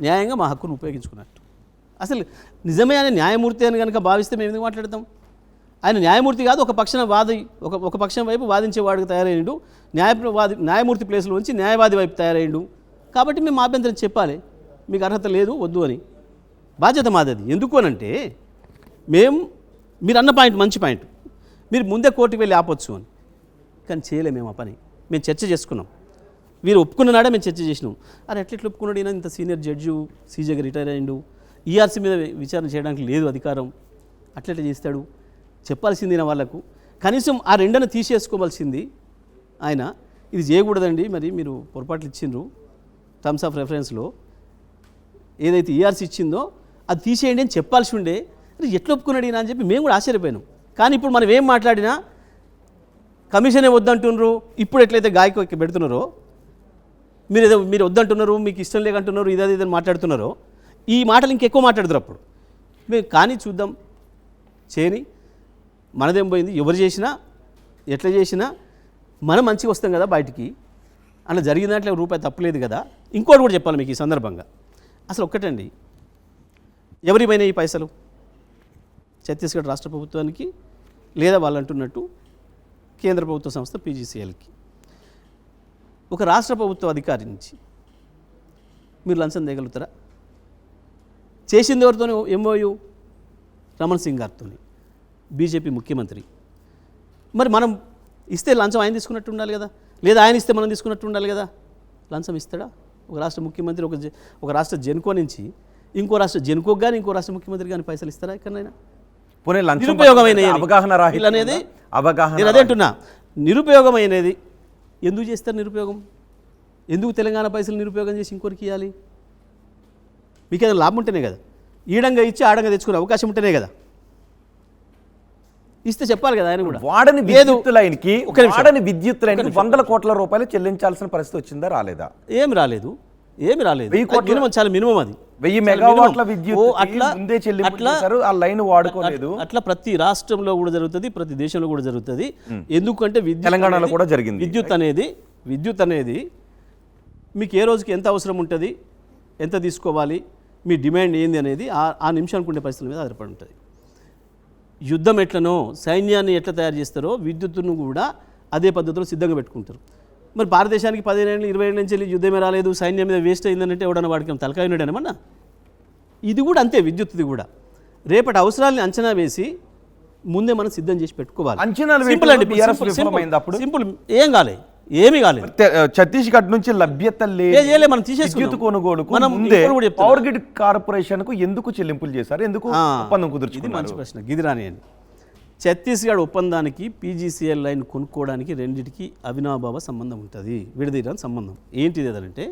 న్యాయంగా మా హక్కును ఉపయోగించుకున్నట్టు. అసలు నిజమే ఆయన న్యాయమూర్తి అని కనుక భావిస్తే మేము ఎందుకు మాట్లాడతాం? ఆయన న్యాయమూర్తి కాదు, ఒక పక్షం వైపు వాదించేవాడికి తయారయ్యిండు. న్యాయమూర్తి ప్లేస్లో ఉంచి న్యాయవాది వైపు తయారయ్యిండు. కాబట్టి మేము అభ్యంతరం చెప్పాలి, మీకు అర్హత లేదు, వద్దు అని. బాధ్యత మాది. ఎందుకు అనంటే మీరు అన్న పాయింట్ మంచి పాయింట్, మీరు ముందే కోర్టుకు వెళ్ళి ఆపొచ్చు అని. కానీ చేయలేము మేము ఆ పని. మేము చర్చ చేసుకున్నాం, వీరు ఒప్పుకున్నాడా మేము చర్చ చేసినాం. అరే ఎట్లెట్లు ఒప్పుకున్నాడు ఈయన, ఇంత సీనియర్ జడ్జు, సీజేగా రిటైర్ అయ్యిండు, ఈఆర్సీ మీద విచారణ చేయడానికి లేదు అధికారం, అట్లెట్లా చేస్తాడు? చెప్పాల్సింది నా వాళ్ళకు. కనీసం ఆ రెండను తీసేసుకోవాల్సింది ఆయన. ఇది చేయకూడదండి, మరి మీరు పొరపాట్లు ఇచ్చిండ్రు, టర్మ్స్ ఆఫ్ రెఫరెన్స్లో ఏదైతే ఈఆర్సీ ఇచ్చిందో అది తీసేయండి అని చెప్పాల్సి ఉండే. ఎట్లా ఒప్పుకున్నాడు ఈయన అని చెప్పి మేము కూడా ఆశ్చర్యపోయినాం. కానీ ఇప్పుడు మనం ఏం మాట్లాడినా కమిషనే వద్దంటున్నారు. ఇప్పుడు ఎట్లయితే గాయకు పెడుతున్నారో, మీరు వద్దంటున్నారు, మీకు ఇష్టం లేకంటున్నారు, ఇదని మాట్లాడుతున్నారో, ఈ మాటలు ఇంకెక్కువ మాట్లాడుతారు అప్పుడు. మేము కానీ చూద్దాం, చేయని మనదేం పోయింది. ఎవరు చేసినా ఎట్లా చేసినా మనం మంచిగా వస్తాం కదా బయటికి. అలా జరిగిన దాంట్లో రూపాయి తప్పలేదు కదా. ఇంకోటి కూడా చెప్పాలి మీకు ఈ సందర్భంగా. అసలు ఒక్కటండి, ఎవరిమైనా ఈ పైసలు ఛత్తీస్గఢ్ రాష్ట్ర ప్రభుత్వానికి, లేదా వాళ్ళు అంటున్నట్టు కేంద్ర ప్రభుత్వ సంస్థ పీజీసీఎల్కి. ఒక రాష్ట్ర ప్రభుత్వ అధికారి నుంచి మీరు లంచం తేగలుగుతారా? చేసింది ఎవరితో? ఎంఓయు రమణ్ సింగ్ గారితో, బీజేపీ ముఖ్యమంత్రి. మరి మనం ఇస్తే లంచం ఆయన తీసుకున్నట్టు ఉండాలి కదా, లేదా ఆయన ఇస్తే మనం తీసుకున్నట్టు ఉండాలి కదా. లంచం ఇస్తాడా ఒక రాష్ట్ర ముఖ్యమంత్రి? ఒక రాష్ట్ర జెన్కో నుంచి ఇంకో రాష్ట్ర జెన్కోకి కానీ ఇంకో రాష్ట్ర ముఖ్యమంత్రి కానీ పైసలు ఇస్తారా ఎక్కడైనా? నిరుపయోగమైన అనేది నేను అదే అంటున్నా, నిరుపయోగమైనది ఎందుకు చేస్తారు? నిరుపయోగం ఎందుకు? తెలంగాణ పైసలు నిరుపయోగం చేసి ఇంకోరికి ఇవ్వాలి? మీకు ఏదైనా లాభం ఉంటేనే కదా, ఈడంగా ఇచ్చి ఆడంగా తెచ్చుకునే అవకాశం ఉంటేనే కదా ఇస్తే చెప్పాలి కదా. ఆయన కూడా వాడని విద్యుత్ లైన్కి వందల కోట్ల రూపాయలు చెల్లించాల్సిన పరిస్థితి వచ్చిందా, రాలేదా? ఏమి రాలేదు. చాలా మినిమం అది. 1000 మెగావాట్ల విద్యుత్ ముందే చెల్లింపు చేశారు, ఆ లైన్ వాడుకోలేదు. అట్లా ప్రతి రాష్ట్రంలో కూడా జరుగుతుంది, ప్రతి దేశంలో కూడా జరుగుతుంది. ఎందుకంటే తెలంగాణలో కూడా జరిగింది. విద్యుత్ అనేది మీకు ఏ రోజుకి ఎంత అవసరం ఉంటుంది, ఎంత తీసుకోవాలి, మీ డిమాండ్ ఏంది అనేది ఆ నిమిషానికి ఉండే పరిస్థితుల మీద ఆధారపడి ఉంటుంది. యుద్ధం ఎట్లనో సైన్యాన్ని ఎట్లా తయారు చేస్తారో విద్యుత్తును కూడా అదే పద్ధతిలో సిద్ధంగా పెట్టుకుంటారు. మరి భారతదేశానికి 15 ఏళ్ళు 20 ఏళ్ళ నుంచి యుద్ధమే రాలేదు, సైన్యం మీద వేస్ట్ అయిందంటే ఎవడన్నా వాడికి తలకాయ ఉన్నాడేమన్నా. ఇది కూడా అంతే, విద్యుత్తుది కూడా రేపటి అవసరాలని అంచనా వేసి ముందే మనం సిద్ధం చేసి పెట్టుకోవాలి. సింపుల్, ఏం కాలే, ఏమీ కాలేదు. ఛత్తీస్గఢ్ నుంచి లభ్యత లేదు, మనం విద్యుత్ కొనుగోలు పవర్ గ్రిడ్ కార్పొరేషన్ కు ఎందుకు చెల్లింపులు చేశారు, ఎందుకు ఒప్పందం కుదుర్చుకున్నారు? మంచి ప్రశ్న. గిదిరాని అని ఛత్తీస్గఢ్ ఒప్పందానికి పీజీసీఎల్ లైన్ కొనుక్కోవడానికి రెండింటికి అవినాభావ సంబంధం ఉంటుంది, విడదీయడానికి సంబంధం. ఏంటిది అదంటే,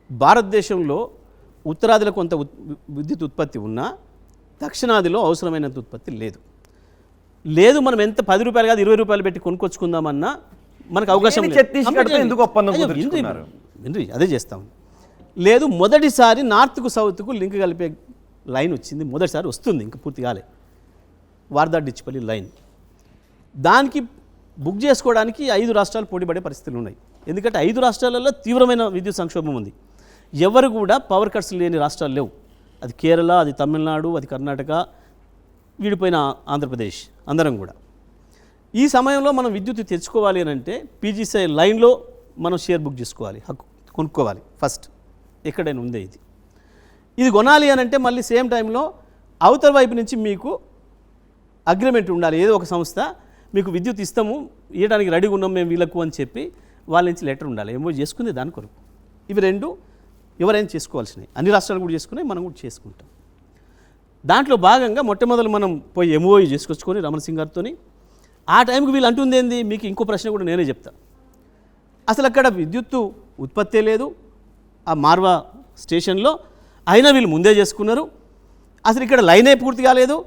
భారతదేశంలో ఉత్తరాదిలో కొంత విద్యుత్ ఉత్పత్తి ఉన్నా దక్షిణాదిలో అవసరమైనంత ఉత్పత్తి లేదు. మనం ఎంత 10 రూపాయలు కాదు 20 రూపాయలు పెట్టి కొనుక్కొచ్చుకుందామన్నా మనకు అవకాశం అదే చేస్తాం లేదు. మొదటిసారి నార్త్కు సౌత్కు లింక్ కలిపే లైన్ వచ్చింది, మొదటిసారి వస్తుంది, ఇంకా పూర్తి కాలే. వార్దా డిచ్పల్లి లైన్, దానికి బుక్ చేసుకోవడానికి 5 రాష్ట్రాలు పోటీపడే పరిస్థితులు ఉన్నాయి. ఎందుకంటే 5 రాష్ట్రాలలో తీవ్రమైన విద్యుత్ సంక్షోభం ఉంది. ఎవరు కూడా పవర్ కట్స్ లేని రాష్ట్రాలు లేవు. అది కేరళ, అది తమిళనాడు, అది కర్ణాటక, విడిపోయిన ఆంధ్రప్రదేశ్, అందరం కూడా. ఈ సమయంలో మనం విద్యుత్ తెచ్చుకోవాలి అని అంటే పీజీసీ లైన్లో మనం షేర్ బుక్ చేసుకోవాలి, హక్కు కొనుక్కోవాలి ఫస్ట్. ఎక్కడైనా ఉందే ఇది కొనాలి అని అంటే మళ్ళీ సేమ్ టైంలో అవతల వైపు నుంచి మీకు అగ్రిమెంట్ ఉండాలి. ఏదో ఒక సంస్థ మీకు విద్యుత్ ఇస్తాము, ఇవ్వడానికి రెడీగా ఉన్నాం మేము వీళ్ళకు అని చెప్పి వాళ్ళ నుంచి లెటర్ ఉండాలి. ఏమో చేసుకుంది దాని కొరకు. ఇవి రెండు ఎవరైనా చేసుకోవాల్సినవి, అన్ని రాష్ట్రాలు కూడా చేసుకున్నాయి, మనం కూడా చేసుకుంటాం. దాంట్లో భాగంగా మొట్టమొదలు మనం పోయి ఎంఓయూ చేసుకొచ్చుకొని రమణ్ సింగ్ గారితో. ఆ టైంకి వీళ్ళు అంటుంది ఏంది, మీకు ఇంకో ప్రశ్న కూడా నేనే చెప్తా. అసలు అక్కడ విద్యుత్తు ఉత్పత్తే లేదు ఆ మార్వా స్టేషన్లో, అయినా వీళ్ళు ముందే చేసుకున్నారు. అసలు ఇక్కడ లైనే పూర్తి కాలేదు,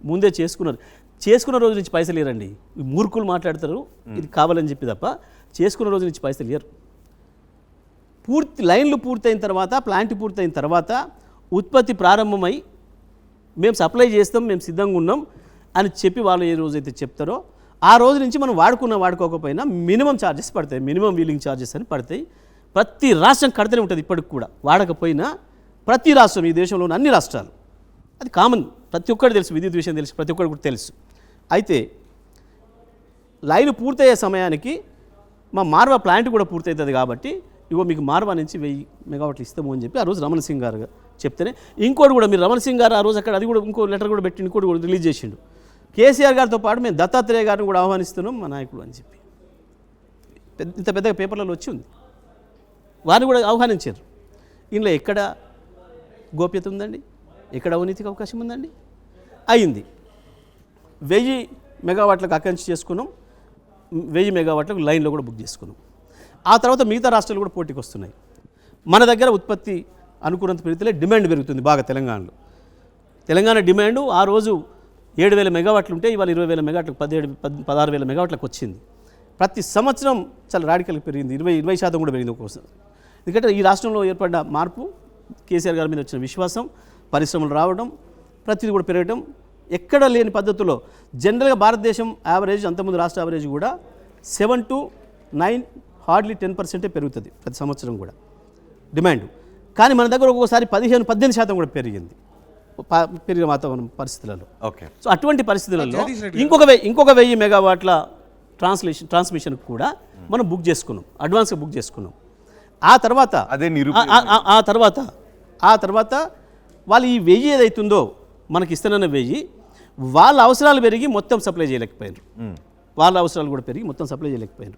ముందే చేసుకున్నారు. చేసుకున్న రోజు నుంచి పైసలు లేరండి. మూర్ఖులు మాట్లాడతారు ఇది కావాలని చెప్పి తప్ప. చేసుకున్న రోజు నుంచి పైసలు ఇయ్యరు. లైన్లు పూర్తయిన తర్వాత, ప్లాంట్ పూర్తయిన తర్వాత ఉత్పత్తి ప్రారంభమై మేము సప్లై చేస్తాం, మేము సిద్ధంగా ఉన్నాం అని చెప్పి వాళ్ళు ఏ రోజైతే చెప్తారో ఆ రోజు నుంచి మనం వాడుకోకపోయినా మినిమం ఛార్జెస్ పడతాయి, మినిమం వీలింగ్ ఛార్జెస్ అని పడతాయి. ప్రతి రాష్ట్రం కడితేనే ఉంటుంది. ఇప్పటికి కూడా వాడకపోయినా ప్రతి రాష్ట్రం, ఈ దేశంలోని అన్ని రాష్ట్రాలు, అది కామన్, ప్రతి ఒక్కటి తెలుసు, విద్యుత్ విషయం తెలుసు, ప్రతి ఒక్కరికి కూడా తెలుసు. అయితే లైన్ పూర్తయ్యే సమయానికి మా మార్వా ప్లాంట్ కూడా పూర్తవుతుంది కాబట్టి ఇగో మీకు మార్వా నుంచి 1000 మెగావాట్లు ఇస్తాము అని చెప్పి ఆ రోజు రమణ సింగ్ గారు చెప్తేనే, ఇంకోటి కూడా మీరు రమణ సింగ్ గారు ఆ రోజు అక్కడ అది కూడా ఇంకో లెటర్ కూడా పెట్టి ఇంకోటి కూడా రిలీజ్ చేసిండు. కేసీఆర్ గారితో పాటు మేము దత్తాత్రేయ గారిని కూడా ఆహ్వానిస్తున్నాం మా నాయకుడు అని చెప్పి ఇంత పెద్దగా పేపర్లలో వచ్చి ఉంది. వారిని కూడా ఆహ్వానించారు. ఇందులో ఎక్కడ గోప్యత ఉందండి? ఎక్కడ అవినీతికి అవకాశం ఉందండి? అయింది. 1000 మెగావాట్లకు ఆకాంక్ష చేసుకున్నాం, 1000 మెగావాట్లకు లైన్లో కూడా బుక్ చేసుకున్నాం. ఆ తర్వాత మిగతా రాష్ట్రాలు కూడా పోటీకి వస్తున్నాయి. మన దగ్గర ఉత్పత్తి అనుకున్నంత పెరిగితే డిమాండ్ పెరుగుతుంది బాగా తెలంగాణలో. తెలంగాణ డిమాండ్ ఆ రోజు 7000 మెగావాట్లు ఉంటే ఇవాళ 20,000 మెగావాట్లకు 16,000 మెగావాట్లకు వచ్చింది. ప్రతి సంవత్సరం చాలా రాడికల్గా పెరిగింది, 20% కూడా పెరిగింది ఒక్కోసారి. ఎందుకంటే ఈ రాష్ట్రంలో ఏర్పడ్డ మార్పు, కేసీఆర్ గారి మీద వచ్చిన విశ్వాసం, పరిశ్రమలు రావడం, ప్రతిదీ కూడా పెరగడం ఎక్కడ లేని పద్ధతిలో. జనరల్గా భారతదేశం యావరేజ్, అంతకుముందు రాష్ట్ర యావరేజ్ కూడా 7 to 9 హార్డ్లీ 10% పెరుగుతుంది ప్రతి సంవత్సరం కూడా డిమాండ్. కానీ మన దగ్గర ఒక్కొక్కసారి 15-18% కూడా పెరిగింది పెరిగిన వాతావరణం పరిస్థితులలో. ఓకే. సో అటువంటి పరిస్థితులలో ఇంకొక 1000 మెగావాట్ల ట్రాన్స్మిషన్ కూడా మనం బుక్ చేసుకున్నాం, అడ్వాన్స్గా బుక్ చేసుకున్నాం. ఆ తర్వాత వాళ్ళు ఈ 1000 ఏదైతుందో మనకి ఇస్తున్న 1000 వాళ్ళ అవసరాలు పెరిగి మొత్తం సప్లై చేయలేకపోయారు. వాళ్ళ అవసరాలు కూడా పెరిగి మొత్తం సప్లై చేయలేకపోయారు.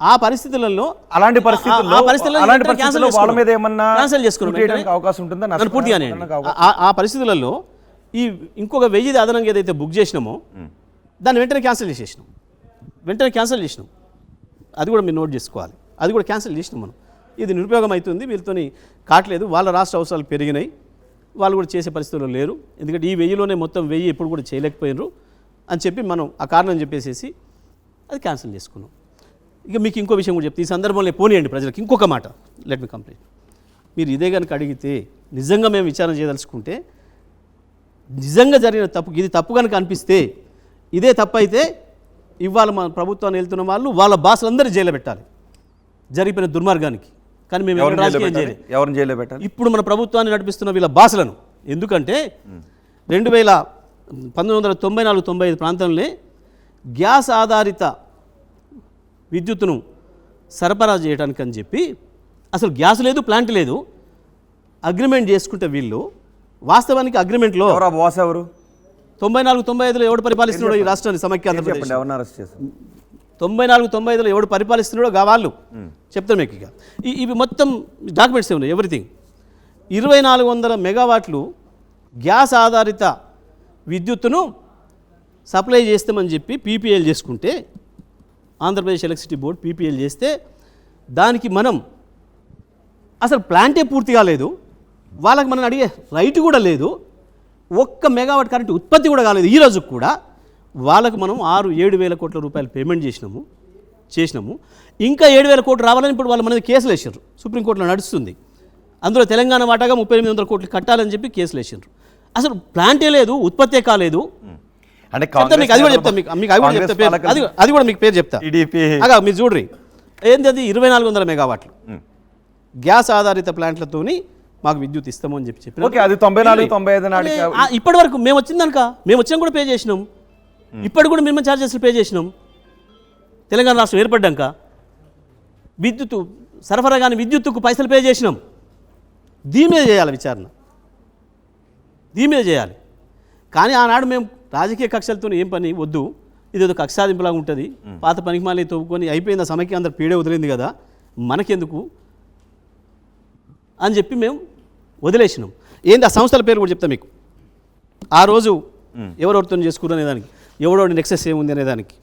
ఆ పరిస్థితులలో అలాంటి పరిస్థితుల్లో వాళ్ళ మీద ఏమన్నా క్యాన్సిల్ చేసుకున్నాం అవకాశం ఉంటుందా? పూర్తిగానే ఆ పరిస్థితులలో ఈ ఇంకొక 1000 అదనంగా ఏదైతే బుక్ చేసినామో దాన్ని వెంటనే క్యాన్సిల్ చేసినాం. అది కూడా మీరు నోట్ చేసుకోవాలి. అది కూడా క్యాన్సిల్ చేసినాం మనం. ఇది నిరుపయోగం అవుతుంది, వీళ్ళతోని కావట్లేదు, వాళ్ళ రాష్ట్ర అవసరాలు పెరిగినాయి, వాళ్ళు కూడా చేసే పరిస్థితుల్లో లేరు. ఎందుకంటే ఈ 1000లోనే మొత్తం 1000 ఎప్పుడు కూడా చేయలేకపోయినారు అని చెప్పి మనం ఆ కారణం చెప్పేసేసి అది క్యాన్సిల్ చేసుకున్నాం. ఇక మీకు ఇంకో విషయం కూడా చెప్తే ఈ సందర్భంలో పోనీయండి ప్రజలకు ఇంకొక మాట, లెట్ మీ కంప్లీట్. మీరు ఇదే కనుక అడిగితే నిజంగా మేము విచారణ చేయదలుచుకుంటే, నిజంగా జరిగిన తప్పు ఇది తప్పు కనుక అనిపిస్తే, ఇదే తప్పు అయితే ఇవాళ మన ప్రభుత్వాన్ని వెళ్తున్న వాళ్ళు వాళ్ళ బాసులందరూ జైలు పెట్టాలి జరిగిపోయిన దుర్మార్గానికి. కానీ మేము రాజకీయం చేయలేదు. ఎవరిని జైలు పెట్టాలి? ఇప్పుడు మన ప్రభుత్వాన్ని నడిపిస్తున్న వీళ్ళ బాసులను. ఎందుకంటే 1994-95 ప్రాంతంలో గ్యాస్ ఆధారిత విద్యుత్తును సరఫరా చేయడానికి అని చెప్పి అసలు గ్యాస్ లేదు, ప్లాంట్ లేదు, అగ్రిమెంట్ చేసుకుంటే వీళ్ళు వాస్తవానికి అగ్రిమెంట్లో బాస్ ఎవరు? 94-95లో ఎవడు పరిపాలిస్తున్నాడో ఈ రాష్ట్రాన్ని సమైక్య ఆంధ్రప్రదేశ్ 94-95లో ఎవడు పరిపాలిస్తున్నాడో వాళ్ళు చెప్తాను మీకు. ఇక ఇవి మొత్తం డాక్యుమెంట్స్ ఉన్నాయి, ఎవ్రీథింగ్. 2400 మెగావాట్లు గ్యాస్ ఆధారిత విద్యుత్తును సప్లై చేస్తామని చెప్పి పీపీఎల్ చేసుకుంటే, ఆంధ్రప్రదేశ్ ఎలక్ట్రిసిటీ బోర్డు పీపీఎల్ చేస్తే దానికి మనం అసలు ప్లాంటే పూర్తి కాలేదు, వాళ్ళకి మనం అడిగే రైట్ కూడా లేదు, 1 మెగావాట్ కరెంట్ ఉత్పత్తి కూడా కాలేదు. ఈ రోజు కూడా వాళ్ళకు మనం 6-7 వేల కోట్ల రూపాయలు పేమెంట్ చేసినాము. ఇంకా 7,000 కోట్లు రావాలని ఇప్పుడు వాళ్ళు మన మీద కేసులు వేసారు, సుప్రీంకోర్టులో నడుస్తుంది. అందులో తెలంగాణ వాటాగా 3800 కోట్లు కట్టాలని చెప్పి కేసులు వేసారు. అసలు ప్లాంటే లేదు, ఉత్పత్తే కాలేదు. అంటే అది కూడా మీకు పేరు చెప్తా. అగా మీరు చూడ్రి, ఏంది అది 2400 మెగావాట్లు గ్యాస్ ఆధారిత ప్లాంట్లతోని మాకు విద్యుత్ ఇస్తామని చెప్పి ఓకే, అది 94-95 నాటికి ఇప్పటి వరకు మేము వచ్చినా కూడా పే చేసినాం. ఇప్పటి కూడా మినిమం ఛార్జెస్లు పే చేసినాం. తెలంగాణ రాష్ట్రం ఏర్పడ్డాక విద్యుత్ సరఫరా కానీ విద్యుత్తుకు పైసలు పే చేసినాం. దీని మీద చేయాలి విచారణ, దీని మీద చేయాలి. కానీ ఆనాడు మేము రాజకీయ కక్షలతో ఏం పని వద్దు, ఇదేదో కక్షాదింపులాగా ఉంటుంది, పాత పనికిమాలి తవ్వుకొని అయిపోయింది, ఆ సమైక్య అందరు పీడే వదిలింది కదా మనకెందుకు అని చెప్పి మేము వదిలేసినాం. ఏంది ఆ సంస్థల పేరు కూడా చెప్తా మీకు. ఆ రోజు ఎవరెవరితో చేసుకున్నారు అనేదానికి, ఎవడోడి నెక్సెస్ ఏముంది అనేదానికి,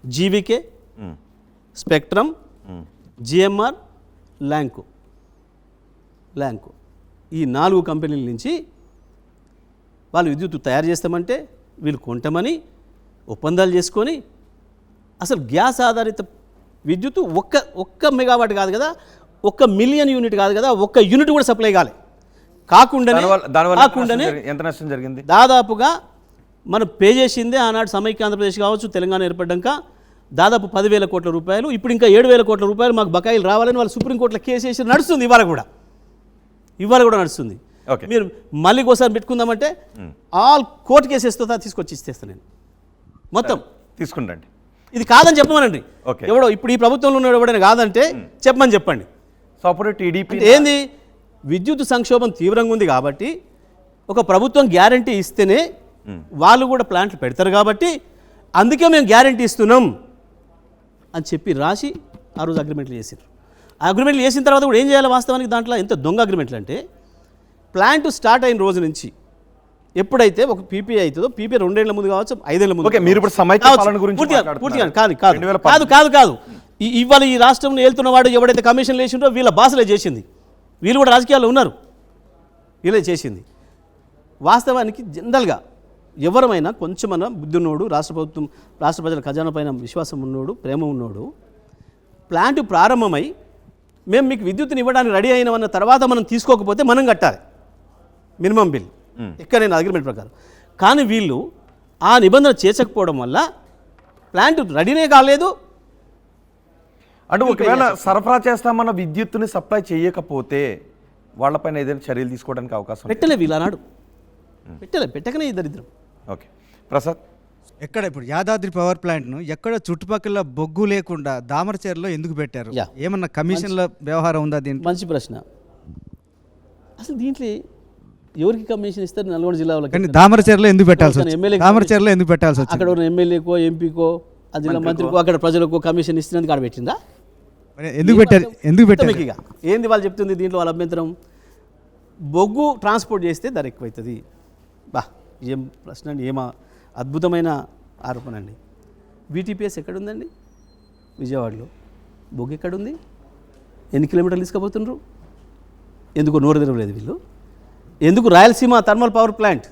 జీవికే, స్పెక్ట్రమ్, జిఎంఆర్, ల్యాంకో ఈ 4 కంపెనీల నుంచి వాళ్ళు విద్యుత్ తయారు చేస్తామంటే వీళ్ళు కొంటామని ఒప్పందాలు చేసుకొని అసలు గ్యాస్ ఆధారిత విద్యుత్ ఒక్క మెగావాట్ కాదు కదా, 1 మిలియన్ యూనిట్ కాదు కదా, 1 యూనిట్ కూడా సప్లై కాలే. కాకుండానే ఎంత నష్టం జరిగింది? దాదాపుగా మనం పే చేసిందే ఆనాడు సమైక్య ఆంధ్రప్రదేశ్ కావచ్చు, తెలంగాణ ఏర్పడ్డాక దాదాపు 10,000 కోట్ల రూపాయలు, ఇప్పుడు ఇంకా 7,000 కోట్ల రూపాయలు మాకు బకాయిలు రావాలని వాళ్ళు సుప్రీంకోర్టులో కేసు వేసి నడుస్తుంది. ఇవాళ కూడా నడుస్తుంది. మీరు మళ్ళీ ఒకసారి పెట్టుకుందామంటే ఆల్ కోర్టు కేసేస్తో తీసుకొచ్చి ఇస్తేస్తాను నేను మొత్తం తీసుకుంటండి. ఇది కాదని చెప్పమనండి. ఎవడో ఇప్పుడు ఈ ప్రభుత్వంలో ఉన్నాడు ఎవడైనా కాదంటే చెప్పండి. సో అప్పుడు టీడీపీ ఏంది, విద్యుత్ సంక్షోభం తీవ్రంగా ఉంది కాబట్టి ఒక ప్రభుత్వం గ్యారంటీ ఇస్తేనే వాళ్ళు కూడా ప్లాంట్లు పెడతారు కాబట్టి అందుకే మేము గ్యారంటీ ఇస్తున్నాం అని చెప్పి రాసి ఆ రోజు అగ్రిమెంట్లు చేసారు. ఆ అగ్రిమెంట్లు చేసిన తర్వాత కూడా ఏం చేయాలి వాస్తవానికి దాంట్లో ఎంత దొంగ అగ్రిమెంట్లు అంటే ప్లాంట్ స్టార్ట్ అయిన రోజు నుంచి ఎప్పుడైతే ఒక పీపీ అవుతుందో, పీపీ 2 ఏళ్ల ముందు కావచ్చు, 5 ఏళ్ల ముందు. మీరు ఇప్పుడు సమైక్య పాలన గురించి కాదు ఇవాళ ఈ రాష్ట్రంలో వెళ్తున్నవాడు ఎవడైతే కమిషన్లు వేసిండో వీళ్ళ బాసులే చేసింది. వీళ్ళు కూడా రాజకీయాల్లో ఉన్నారు, వీళ్ళే చేసింది. వాస్తవానికి జనరల్గా ఎవరమైనా కొంచెమన్నా బుద్ధున్నోడు, రాష్ట్ర ప్రజల ఖజానా పైన విశ్వాసం ఉన్నోడు, ప్రేమ ఉన్నోడు, ప్లాంట్ ప్రారంభమై మేము మీకు విద్యుత్తుని ఇవ్వడానికి రెడీ అయినవన్న తర్వాత మనం తీసుకోకపోతే మనం కట్టాలి మినిమం బిల్ ఎక్కడైనా అగ్రిమెంట్ ప్రకారం. కానీ వీళ్ళు ఆ నిబంధన చేర్చకపోవడం వల్ల ప్లాంట్ రెడీనే కాలేదు. అంటే ఒకవేళ సరఫరా చేస్తామన్న విద్యుత్తుని సప్లై చేయకపోతే వాళ్ళపైన ఏదైనా చర్యలు తీసుకోవడానికి అవకాశం పెట్టలే వీళ్ళనాడు, పెట్టకనే ఈ దరిద్రం. ఓకే ప్రసాద్, ఎక్కడ ఇప్పుడు యాదాద్రి పవర్ ప్లాంట్ను ఎక్కడ చుట్టుపక్కల బొగ్గు లేకుండా దామరచెర్లో ఎందుకు పెట్టారు? ఏమన్నా కమిషన్ల వ్యవహారం ఉందా దీనికి? మంచి ప్రశ్న. అసలు దీంట్లో ఎవరికి కమిషన్ ఇస్తారు? నల్గొండ జిల్లాలో దామరచెర్లో ఎందుకు పెట్టాల్సి వచ్చింది? దామరచెర్లో ఎందుకు పెట్టాల్సి వచ్చింది? అక్కడ ఉన్న ఎమ్మెల్యేకో, ఎంపీకో, ఆ జిల్లా మంత్రికో, అక్కడ ప్రజలకు కమిషన్ ఇస్తున్నందుకు ఆడ పెట్టిందా? ఎందుకు పెట్టారు? ఇక ఏంది వాళ్ళు చెప్తుంది దీంట్లో వాళ్ళ అభ్యంతరం? బొగ్గు ట్రాన్స్పోర్ట్ చేస్తే ధర ఎక్కువవుతుంది. ఏం ప్రశ్న అండి, ఏమా అద్భుతమైన ఆరోపణ అండి. వీటీపీఎస్ ఎక్కడుందండి? విజయవాడలో. బొగ్గు ఎక్కడుంది? ఎన్ని కిలోమీటర్లు తీసుకుపోతుండ్రు? ఎందుకు నోరు తెరవలేదు వీళ్ళు? ఎందుకు Rayalaseema thermal power plant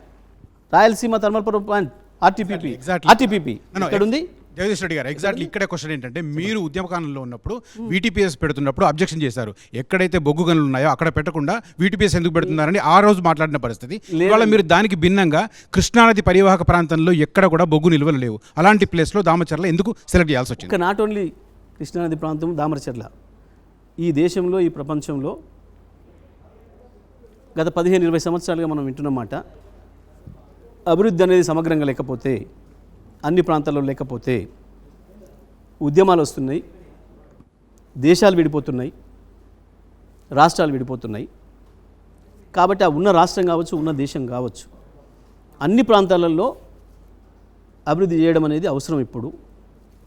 RTPP ఎక్కడుంది? జగదీష్ రెడ్డి గారు, ఎగ్జాక్ట్లీ ఇక్కడే క్వశ్చన్ ఏంటంటే, మీరు ఉద్యమకాలంలో ఉన్నప్పుడు వీటీపీఎస్ పెడుతున్నప్పుడు అబ్జెక్షన్ చేశారు. ఎక్కడైతే బొగ్గు గనులు ఉన్నాయో అక్కడ పెట్టకుండా వీటీపీఎస్ ఎందుకు పెడుతున్నారని ఆ రోజు మాట్లాడిన పరిస్థితి. ఇవాళ మీరు దానికి భిన్నంగా కృష్ణానది పరివాహక ప్రాంతంలో ఎక్కడ కూడా బొగ్గు నిల్వలు లేవు, అలాంటి ప్లేస్లో దామరచెర్ల ఎందుకు సెలెక్ట్ చేయాల్సి వచ్చింది? నాట్ ఓన్లీ కృష్ణానది ప్రాంతం, దామరచెర్ల ఈ దేశంలో, ఈ ప్రపంచంలో గత 15-20 సంవత్సరాలుగా మనం వింటున్నమాట, అభివృద్ధి అనేది సమగ్రంగా లేకపోతే, అన్ని ప్రాంతాల్లో లేకపోతే ఉద్యమాలు వస్తున్నాయి, దేశాలు విడిపోతున్నాయి, రాష్ట్రాలు విడిపోతున్నాయి. కాబట్టి ఆ ఉన్న రాష్ట్రం కావచ్చు, ఉన్న దేశం కావచ్చు, అన్ని ప్రాంతాలలో అభివృద్ధి చేయడం అనేది అవసరం ఇప్పుడు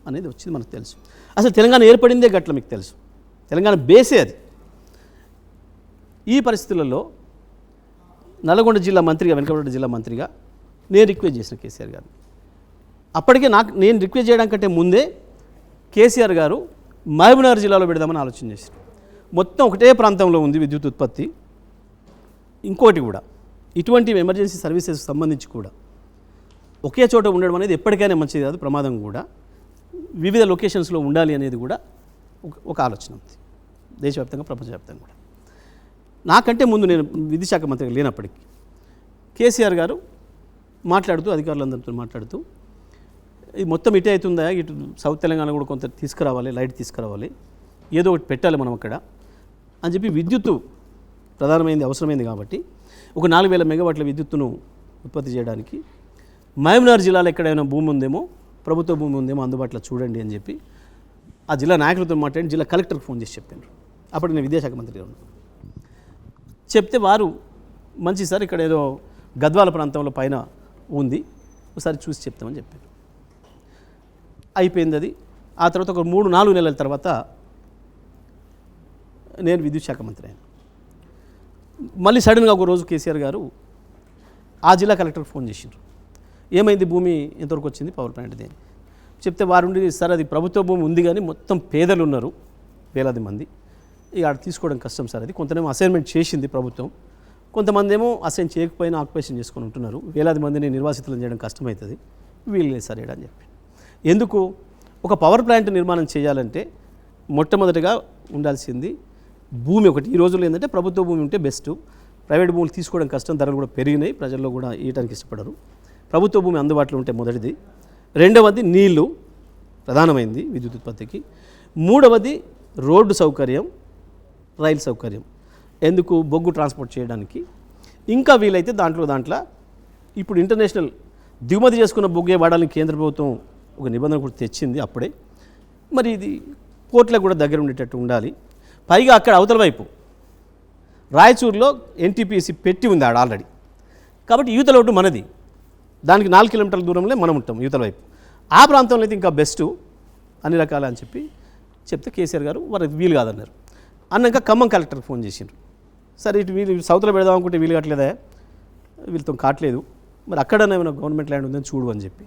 అనేది వచ్చింది మనకు తెలుసు. అసలు తెలంగాణ ఏర్పడిందే గట్ల మీకు తెలుసు, తెలంగాణ బేసే అది. ఈ పరిస్థితులలో నల్గొండ జిల్లా మంత్రిగా, వెనుకబడ్డ జిల్లా మంత్రిగా నేను రిక్వెస్ట్ చేసిన కేసీఆర్ గారు. అప్పటికే నేను రిక్వెస్ట్ చేయడానికంటే ముందే కేసీఆర్ గారు మహబూబ్నగర్ జిల్లాలో పెడదామని ఆలోచన చేశారు. మొత్తం ఒకటే ప్రాంతంలో ఉంది విద్యుత్ ఉత్పత్తి. ఇంకోటి కూడా ఇటువంటి ఎమర్జెన్సీ సర్వీసెస్ సంబంధించి కూడా ఒకే చోట ఉండడం అనేది ఎప్పటికైనా మంచిది కాదు, ప్రమాదం కూడా. వివిధ లొకేషన్స్లో ఉండాలి అనేది కూడా ఒక ఆలోచన ఉంది, దేశవ్యాప్తంగా, ప్రపంచవ్యాప్తంగా కూడా. నాకంటే ముందు నేను విద్యుత్ శాఖ మంత్రిగా లేనప్పటికీ కేసీఆర్ గారు మాట్లాడుతూ, అధికారులందరితో మాట్లాడుతూ, ఇది మొత్తం ఇటే అవుతుందా, ఇటు సౌత్ తెలంగాణ కూడా కొంత తీసుకురావాలి, లైట్ తీసుకురావాలి, ఏదో ఒకటి పెట్టాలి మనం అక్కడ అని చెప్పి, విద్యుత్తు ప్రధానమైనది, అవసరమైంది కాబట్టి ఒక 4,000 మెగావాట్ల విద్యుత్తును ఉత్పత్తి చేయడానికి మహబూబ్నగర్ జిల్లాలో ఎక్కడైనా భూమి ఉందేమో, ప్రభుత్వ భూమి ఉందేమో అందుబాటులో చూడండి అని చెప్పి ఆ జిల్లా నాయకులతో మాట్లాడి జిల్లా కలెక్టర్కి ఫోన్ చేసి చెప్పాను. అప్పుడు నేను విద్యాశాఖ మంత్రిగా ఉన్నాను. చెప్తే వారు, మంచి సార్, ఇక్కడ ఏదో గద్వాల ప్రాంతంలో పైన ఉంది, ఒకసారి చూసి చెప్తామని చెప్పారు. అయిపోయింది అది. ఆ తర్వాత ఒక 3-4 నెలల తర్వాత నేను విద్యుత్ శాఖ మంత్రి అయ్యాను. మళ్ళీ సడన్గా ఒక రోజు కేసీఆర్ గారు ఆ జిల్లా కలెక్టర్కి ఫోన్ చేసిండ్రు. ఏమైంది, భూమి ఎంతవరకు వచ్చింది పవర్ ప్లాంట్ది అని చెప్తే, వారుండి, సార్ అది ప్రభుత్వ భూమి ఉంది కానీ మొత్తం పేదలు ఉన్నారు, వేలాది మంది, ఇక ఆడ తీసుకోవడం కష్టం సార్, అది కొంతనేమో అసైన్మెంట్ చేసింది ప్రభుత్వం, కొంతమంది ఏమో అసైన్ చేయకపోయినా ఆక్యుపేషన్ చేసుకొని ఉంటున్నారు, వేలాది మందిని నిర్వాసితులను చేయడం కష్టమవుతుంది, వీలు లేదు సార్ అని చెప్పి. ఎందుకు ఒక పవర్ ప్లాంట్ నిర్మాణం చేయాలంటే మొట్టమొదటిగా ఉండాల్సింది భూమి ఒకటి. ఈ రోజుల్లో ఏంటంటే ప్రభుత్వ భూమి ఉంటే బెస్ట్, ప్రైవేట్ భూములు తీసుకోవడం కష్టం, ధరలు కూడా పెరిగినాయి, ప్రజల్లో కూడా ఇవ్వడానికి ఇష్టపడరు. ప్రభుత్వ భూమి అందుబాటులో ఉంటే మొదటిది. రెండవది నీళ్లు, ప్రధానమైంది విద్యుత్ ఉత్పత్తికి. మూడవది రోడ్డు సౌకర్యం, రైలు సౌకర్యం, ఎందుకు బొగ్గు ట్రాన్స్పోర్ట్ చేయడానికి. ఇంకా వీలైతే దాంట్లో ఇప్పుడు ఇంటర్నేషనల్ దిగుమతి చేసుకున్న బొగ్గే వాడాలని కేంద్ర ప్రభుత్వం ఒక నిబంధన కూడా తెచ్చింది అప్పుడే. మరి ఇది పోర్ట్లకు కూడా దగ్గర ఉండేటట్టు ఉండాలి. పైగా అక్కడ అవతల వైపు రాయచూరులో ఎన్టీపీసీ పెట్టి ఉంది ఆడ ఆల్రెడీ. కాబట్టి యువతల ఒకటి మనది, దానికి 4 కిలోమీటర్ల దూరంలో మనం ఉంటాం యువతల వైపు. ఆ ప్రాంతంలో అయితే ఇంకా బెస్ట్ అన్ని రకాల అని చెప్తే కేసీఆర్ గారు వారికి వీలు కాదన్నారు. అన్నాక ఖమ్మం కలెక్టర్కి ఫోన్ చేసిండ్రు. సరే ఇటు వీళ్ళు సౌత్లో పెడదాం అనుకుంటే వీలు కావట్లేదా, వీళ్ళతో కావట్లేదు, మరి అక్కడనే ఏమైనా గవర్నమెంట్ ల్యాండ్ ఉందని చూడు అని చెప్పి.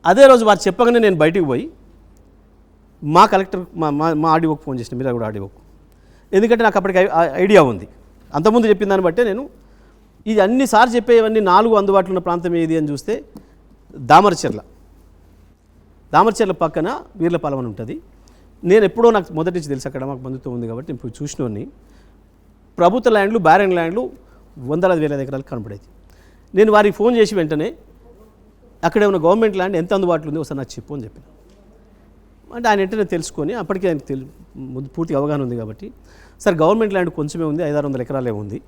అదే రోజు వారు చెప్పగానే నేను బయటికి పోయి మా కలెక్టర్ మా ఆర్డీఓకి ఫోన్ చేసిన, మీరు కూడా ఆర్డీఓకు, ఎందుకంటే నాకు అప్పటికి ఐడియా ఉంది. అంతకుముందు చెప్పిన దాన్ని బట్టే నేను ఇది అన్నిసార్లు చెప్పేవన్నీ 4 అందుబాటులో ఉన్న ప్రాంతం ఏది అని చూస్తే దామరచెర్ల పక్కన వీర్లపాలెం అని ఉంటుంది. నేను ఎప్పుడో నాకు మొదటి నుంచి తెలుసు, అక్కడ మాకు బంధుత్వం ఉంది కాబట్టి ఇప్పుడు చూసినోని ప్రభుత్వ ల్యాండ్లు, బ్యారన్ ల్యాండ్లు వందల వేల ఎకరాలు కనపడేది. నేను వారికి ఫోన్ చేసి వెంటనే అక్కడ ఏమైనా గవర్నమెంట్ ల్యాండ్ ఎంత అందుబాటులో ఉంది ఒకసారి నాకు చెప్పు అని చెప్పిన. అంటే ఆయన వెంటనే తెలుసుకొని, అప్పటికే ఆయనకు ముందు పూర్తి అవగాహన ఉంది కాబట్టి, సార్ గవర్నమెంట్ ల్యాండ్ కొంచెమే ఉంది, 500-600 ఎకరాలే ఉంది,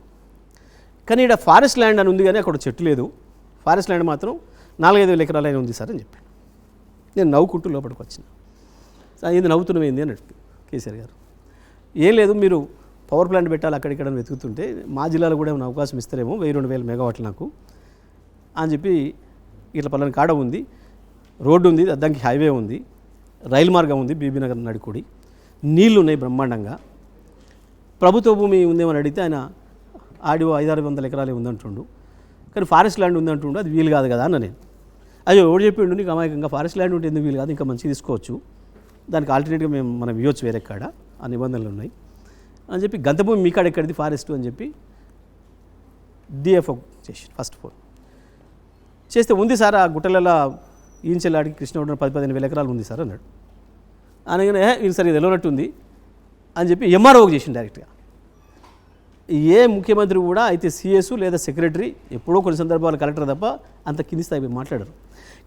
కానీ ఇక్కడ ఫారెస్ట్ ల్యాండ్ అని ఉంది కానీ అక్కడ చెట్టు లేదు, ఫారెస్ట్ ల్యాండ్ మాత్రం 4-5 ఎకరాలైనా ఉంది సార్ అని చెప్పాను. నేను నవ్వుకుంటూ లోపలికి వచ్చిన. ఇది నవ్వుతున్నవేంది అని అడిగి కేసీఆర్ గారు, ఏం లేదు మీరు పవర్ ప్లాంట్ పెట్టాలి అక్కడిక్కడ వెతుకుతుంటే మా జిల్లాలో కూడా ఏమైనా అవకాశం ఇస్తారేమో, 1000-2000 మెగావాట్లు నాకు అని చెప్పి, ఇట్లా పలానా కాడ ఉంది, రోడ్డు ఉంది, దానికి హైవే ఉంది, రైలు మార్గం ఉంది, బీబీనగర్ నడికుడి, నీళ్లు ఉన్నాయి బ్రహ్మాండంగా, ప్రభుత్వ భూమి ఉందేమని అడిగితే ఆయన ఆడియో 500-600 ఎకరాలే ఉందంటుండు, కానీ ఫారెస్ట్ ల్యాండ్ ఉందంటుండు, అది వీలు కాదు కదా అన్న. నేను అయ్యో ఎవడు చెప్పిండు నీకు అమాయకంగా, ఫారెస్ట్ ల్యాండ్ ఉంటే ఎందుకు వీలు కాదు, ఇంకా మంచిగా తీసుకోవచ్చు, దానికి ఆల్టర్నేట్గా మనం ఇవ్వచ్చు వేరే కాడ, ఆ నిబంధనలు ఉన్నాయి అని చెప్పి, గంతభూమి మీ కాడ ఎక్కడిది ఫారెస్ట్ అని చెప్పి డిఎఫ్ఓ చేసి ఫస్ట్ ఫోన్ చేస్తే, ఉంది సార్ ఆ గుట్టలలో ఈంచెల్లాడికి కృష్ణగూడెం 10-15 వేల ఎకరాలు ఉంది సార్ అన్నాడు. అనగానే ఇది సరే ఇది ఎలానట్టుంది అని చెప్పి ఎంఆర్ఓకి చేసిండు డైరెక్ట్గా. ఏ ముఖ్యమంత్రి కూడా అయితే సిఎస్ లేదా సెక్రటరీ, ఎప్పుడో కొన్ని సందర్భాలు కలెక్టర్ తప్ప అంత కింది స్థాయి మాట్లాడరు.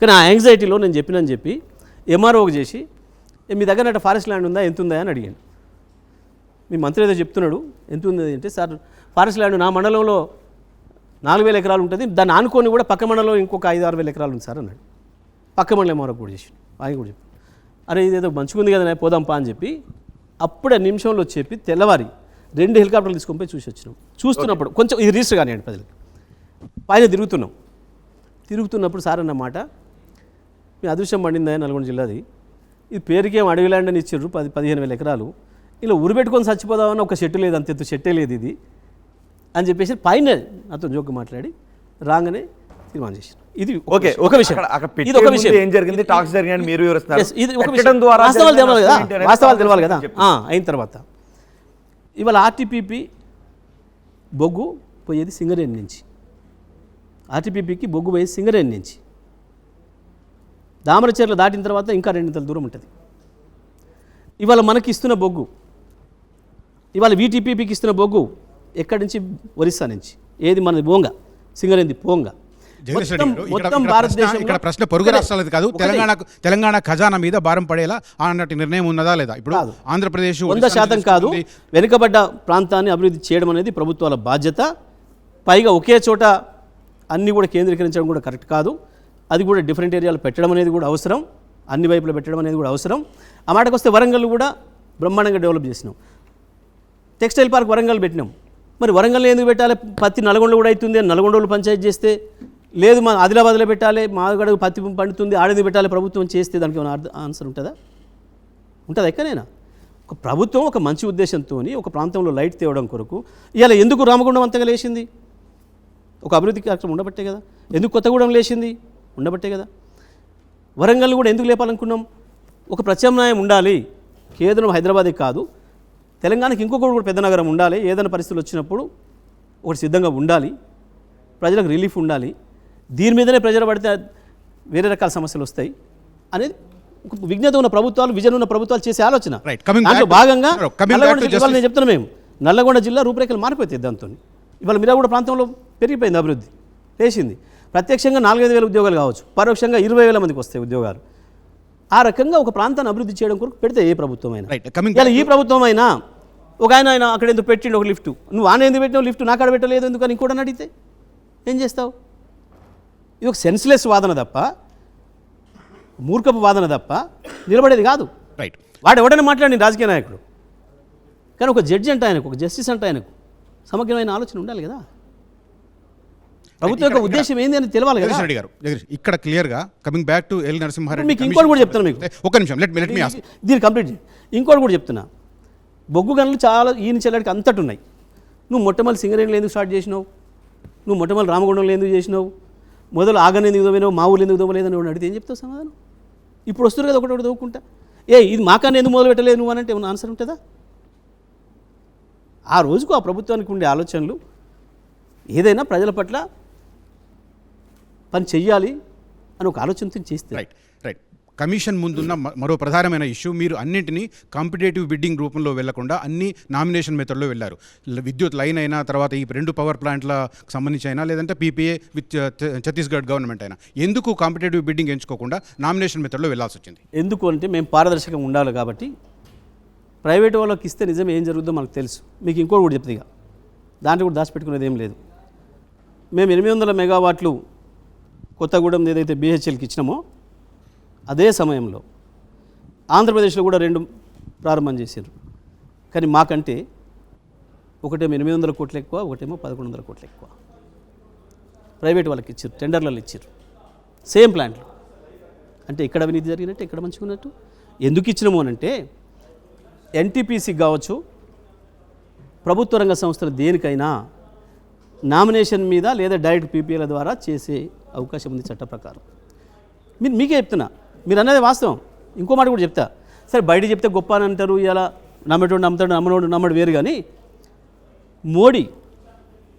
కానీ ఆ యాంగ్జైటీలో నేను చెప్పినని చెప్పి ఎంఆర్ఓకి చేసి, మీ దగ్గర ఫారెస్ట్ ల్యాండ్ ఉందా, ఎంత ఉందా అని అడిగాను. మీ మంత్రి ఏదో చెప్తున్నాడు, ఎంత ఉంది అంటే, సార్ ఫారెస్ట్ ల్యాండ్ నా మండలంలో 4000 ఎకరాలు ఉంటుంది, దాన్ని ఆనుకొని కూడా పక్క మండలంలో ఇంకొక 5-6 వేల ఎకరాలు ఉంది సార్ అన్నాడు. పక్క మండలం ఎంఆర్ఓకి కూడా చేసి, ఆయన కూడా చెప్పి, అరే ఇదేదో మంచిగా ఉంది కదా పోదాంపా అని చెప్పి అప్పుడే నిమిషంలో చెప్పి తెల్లవారి 2 హెలికాప్టర్లు తీసుకొని పోయి చూసి వచ్చినాం. చూస్తున్నప్పుడు కొంచెం ఇది రిజిస్టర్ కానివ్వండి ప్రజలకి, పైన తిరుగుతున్నప్పుడు సార్ అన్నమాట, మీ అదృశ్యం పండిందా నల్గొండ జిల్లాది, ఇది పేరుకేం అడవి ల్యాండ్ అని ఇచ్చారు 10-15 వేల ఎకరాలు, ఇలా ఉరిపెట్టుకొని చచ్చిపోదామని ఒక చెట్టు లేదు, అంత ఎత్తు చెట్టే లేదు ఇది అని చెప్పేసి పైన నాతో జోక్ మాట్లాడి రాగానే తీర్మానం చేశారు. ఇది ఓకే, ఒక విషయం ఇది ఒక విషయం ఏం జరిగింది, టాక్స్ జరిగింది మీరు వివరిస్తున్నారు. ఇది ఒక విషయం, వాస్తవాలు తెలవాలి కదా. అయిన తర్వాత ఇవాళ ఆర్టీపీపీ బొగ్గు పోయేది సింగరేణి నుంచి, ఆర్టీపీపీకి బొగ్గు పోయేది సింగరేణి నుంచి, దామరచెర్ల దాటిన తర్వాత ఇంకా 200 దూరం ఉంటుంది. ఇవాళ మనకి ఇస్తున్న బొగ్గు, ఇవాళ వీటీపీపీకి ఇస్తున్న బొగ్గు ఎక్కడి నుంచి, ఒరిస్సా నుంచి. ఏది మనది పోంగా, సింగరేణి పోంగా. మొత్తం భారతదేశం ఇక్కడ ప్రశ్న పొరుగు రాష్ట్రాలది కాదు, తెలంగాణ ఖజానా మీద భారం పడేలా అన్నట్టు నిర్ణయం ఉన్నదా లేదా? ఇప్పుడు ఆంధ్రప్రదేశ్ 100% కాదు, వెనుకబడ్డ ప్రాంతాన్ని అభివృద్ధి చేయడం అనేది ప్రభుత్వాల బాధ్యత. పైగా ఒకే చోట అన్నీ కూడా కేంద్రీకరించడం కూడా కరెక్ట్ కాదు, అది కూడా డిఫరెంట్ ఏరియాలో పెట్టడం అనేది కూడా అవసరం, అన్ని వైపులో పెట్టడం అనేది కూడా అవసరం. ఆ మాటకు వస్తే వరంగల్ కూడా బ్రహ్మాండంగా డెవలప్ చేసినాం, టెక్స్టైల్ పార్క్ వరంగల్ పెట్టినాం. మరి వరంగల్లో ఎందుకు పెట్టాలి, పత్తి నల్గొండలో కూడా అవుతుంది అని నల్గొండలో పంచాయతీ చేస్తే, లేదు మా ఆదిలాబాద్లో పెట్టాలి, మాగడ పత్తి పండుతుంది ఆడేందుకు పెట్టాలి ప్రభుత్వం చేస్తే, దానికి ఏమైనా ఆన్సర్ ఉంటుందా? ఎక్కడైనా ఒక ప్రభుత్వం ఒక మంచి ఉద్దేశంతో ఒక ప్రాంతంలో లైట్ తేవడం కొరకు ఇలా ఎందుకు రామగుండం అంతగా లేచింది, ఒక అభివృద్ధి కార్యక్రమం ఉండబట్టే కదా. ఎందుకు కొత్తగూడెం లేచింది, ఉండబట్టే కదా. వరంగల్ కూడా ఎందుకు లేపాలనుకున్నాం, ఒక ప్రత్యామ్నాయం ఉండాలి, కేవలం హైదరాబాదే కాదు, తెలంగాణకి ఇంకొకటి కూడా పెద్ద నగరం ఉండాలి, ఏదైనా పరిస్థితులు వచ్చినప్పుడు ఒకటి సిద్ధంగా ఉండాలి, ప్రజలకు రిలీఫ్ ఉండాలి, దీని మీదనే ప్రజలు పడితే వేరే రకాల సమస్యలు వస్తాయి అనేది విజ్ఞత ఉన్న ప్రభుత్వాలు, విజన్ ఉన్న ప్రభుత్వాలు చేసే ఆలోచన. Right. Coming దాంట్లో back to- భాగంగా no, coming Nalgonda back to జిల్లా, ఇవాళ నేను చెప్తున్నా, మేము నల్లగొండ జిల్లా రూపురేఖలు మారిపోతాయి దాంతో. ఇవాళ మిర్యాలగూడ ప్రాంతంలో పెరిగిపోయింది అభివృద్ధి, లేచింది. ప్రత్యక్షంగా 4-5 ఉద్యోగాలు కావచ్చు, పరోక్షంగా 20,000 మందికి వస్తాయి ఉద్యోగాలు. ఆ రకంగా ఒక ప్రాంతాన్ని అభివృద్ధి చేయడం కొరకు పెడితే ఏ ప్రభుత్వం అయినా. Right. Coming ఇలా ఈ ప్రభుత్వం అయినా ఒక ఆయన అక్కడ ఎందుకు పెట్టిండు ఒక లిఫ్ట్, నువ్వు ఆయన ఎందుకు పెట్టినావు లిఫ్ట్, నాకు అక్కడ పెట్టలేదు ఎందుకని ఇంకోటి అడిగితే ఏం చేస్తావు? ఇది ఒక సెన్స్లెస్ వాదన తప్ప, మూర్ఖపు వాదన తప్ప నిలబడేది కాదు. రైట్. వాడు ఎవడైనా మాట్లాడి రాజకీయ నాయకుడు, కానీ ఒక జడ్జి అంటే ఆయనకు, ఒక జస్టిస్ అంటే ఆయనకు సమగ్రమైన ఆలోచన ఉండాలి కదా. ప్రభుత్వం యొక్క ఉద్దేశం ఏంది అని తెలవాలి కదా. జగదీష్ రెడ్డి గారు, ఇక్కడ క్లియర్ గా coming back to L Narasimha Reddy, మీకు ఇంకోటి కూడా చెప్తాను, మీకు ఒక నిమిషం లెట్ మీ ఆస్క్. దీన్ని కంప్లీట్ చేయండి. ఇంకోటి కూడా చెప్తున్నా, బొగ్గు గనులు చాలా ఈయన చెల్లడికి అంతటి ఉన్నాయి. నువ్వు మొట్టమొదటి సింగరేణిలో ఎందుకు స్టార్ట్ చేసినావు, నువ్వు మొట్టమొదటి రామగుండంలో ఎందుకు చేసినావు, మొదలు ఆగని ఎందుకు దోమినావు, మా ఊళ్ళు ఎందుకు దోమలేదు అని అడిగితే ఏం చెప్తావు సమాధానం? ఇప్పుడు వస్తున్నారు కదా ఒకటి దోవుకుంటా, ఇది మాకన్నా ఎందుకు మొదలు పెట్టలేదు నువ్వు అని అంటే ఏమైనా ఆన్సర్ ఉంటుందా? ఆ రోజుకు ఆ ప్రభుత్వానికి ఉండే ఆలోచనలు ఏదైనా ప్రజల పట్ల పని చెయ్యాలి అని ఒక ఆలోచనతో చేస్తే. Right right. కమిషన్ ముందున్న మరో ప్రధానమైన ఇష్యూ, మీరు అన్నింటినీ కాంపిటేటివ్ బిడ్డింగ్ రూపంలో వెళ్లకుండా అన్ని నామినేషన్ మెథడ్లో వెళ్ళారు. విద్యుత్ లైన్ అయినా, తర్వాత ఈ 2 పవర్ ప్లాంట్లకు సంబంధించి అయినా, లేదంటే పీపీఏ విత్ ఛత్తీస్గఢ్ గవర్నమెంట్ అయినా, ఎందుకు కాంపిటేటివ్ బిడ్డింగ్ ఎంచుకోకుండా నామినేషన్ మెథడ్లో వెళ్ళాల్సి వచ్చింది? ఎందుకు అంటే మేము పారదర్శకంగా ఉండాలి కాబట్టి. ప్రైవేట్ వాళ్ళకి ఇస్తే నిజం ఏం జరుగుతుందో మనకు తెలుసు. మీకు ఇంకోటి కూడా చెప్తే, ఇక దాంట్లో కూడా దాచిపెట్టుకునేది ఏం లేదు. మేము 800 మెగావాట్లు కొత్తగూడెం ఏదైతే బీహెచ్ఎల్కి ఇచ్చినామో అదే సమయంలో ఆంధ్రప్రదేశ్లో కూడా 2 ప్రారంభం చేశారు. కానీ మాకంటే ఒకటేమో 800 కోట్లు ఎక్కువ, ఒకటేమో 1100 కోట్లు ఎక్కువ ప్రైవేట్ వాళ్ళకి ఇచ్చారు, టెండర్లలో ఇచ్చారు, సేమ్ ప్లాంట్లు. అంటే ఇక్కడ అవినీతి జరిగినట్టు, ఇక్కడ మంచుకున్నట్టు. ఎందుకు ఇచ్చినాము అని అంటే, ఎన్టీపీసీకి కావచ్చు, ప్రభుత్వ రంగ సంస్థలు దేనికైనా నామినేషన్ మీద లేదా డైరెక్ట్ పీపీఎల ద్వారా చేసే అవకాశం ఉంది చట్ట ప్రకారం. మీకే చెప్తున్నా, మీరు అన్నది వాస్తవం. ఇంకో మాట కూడా చెప్తా, సరే బయట చెప్తే గొప్ప అని అంటారు, ఇలా నమ్మేటోడు నమ్ముతాడు, నమ్మనోడు నమ్మడు వేరు. కానీ మోడీ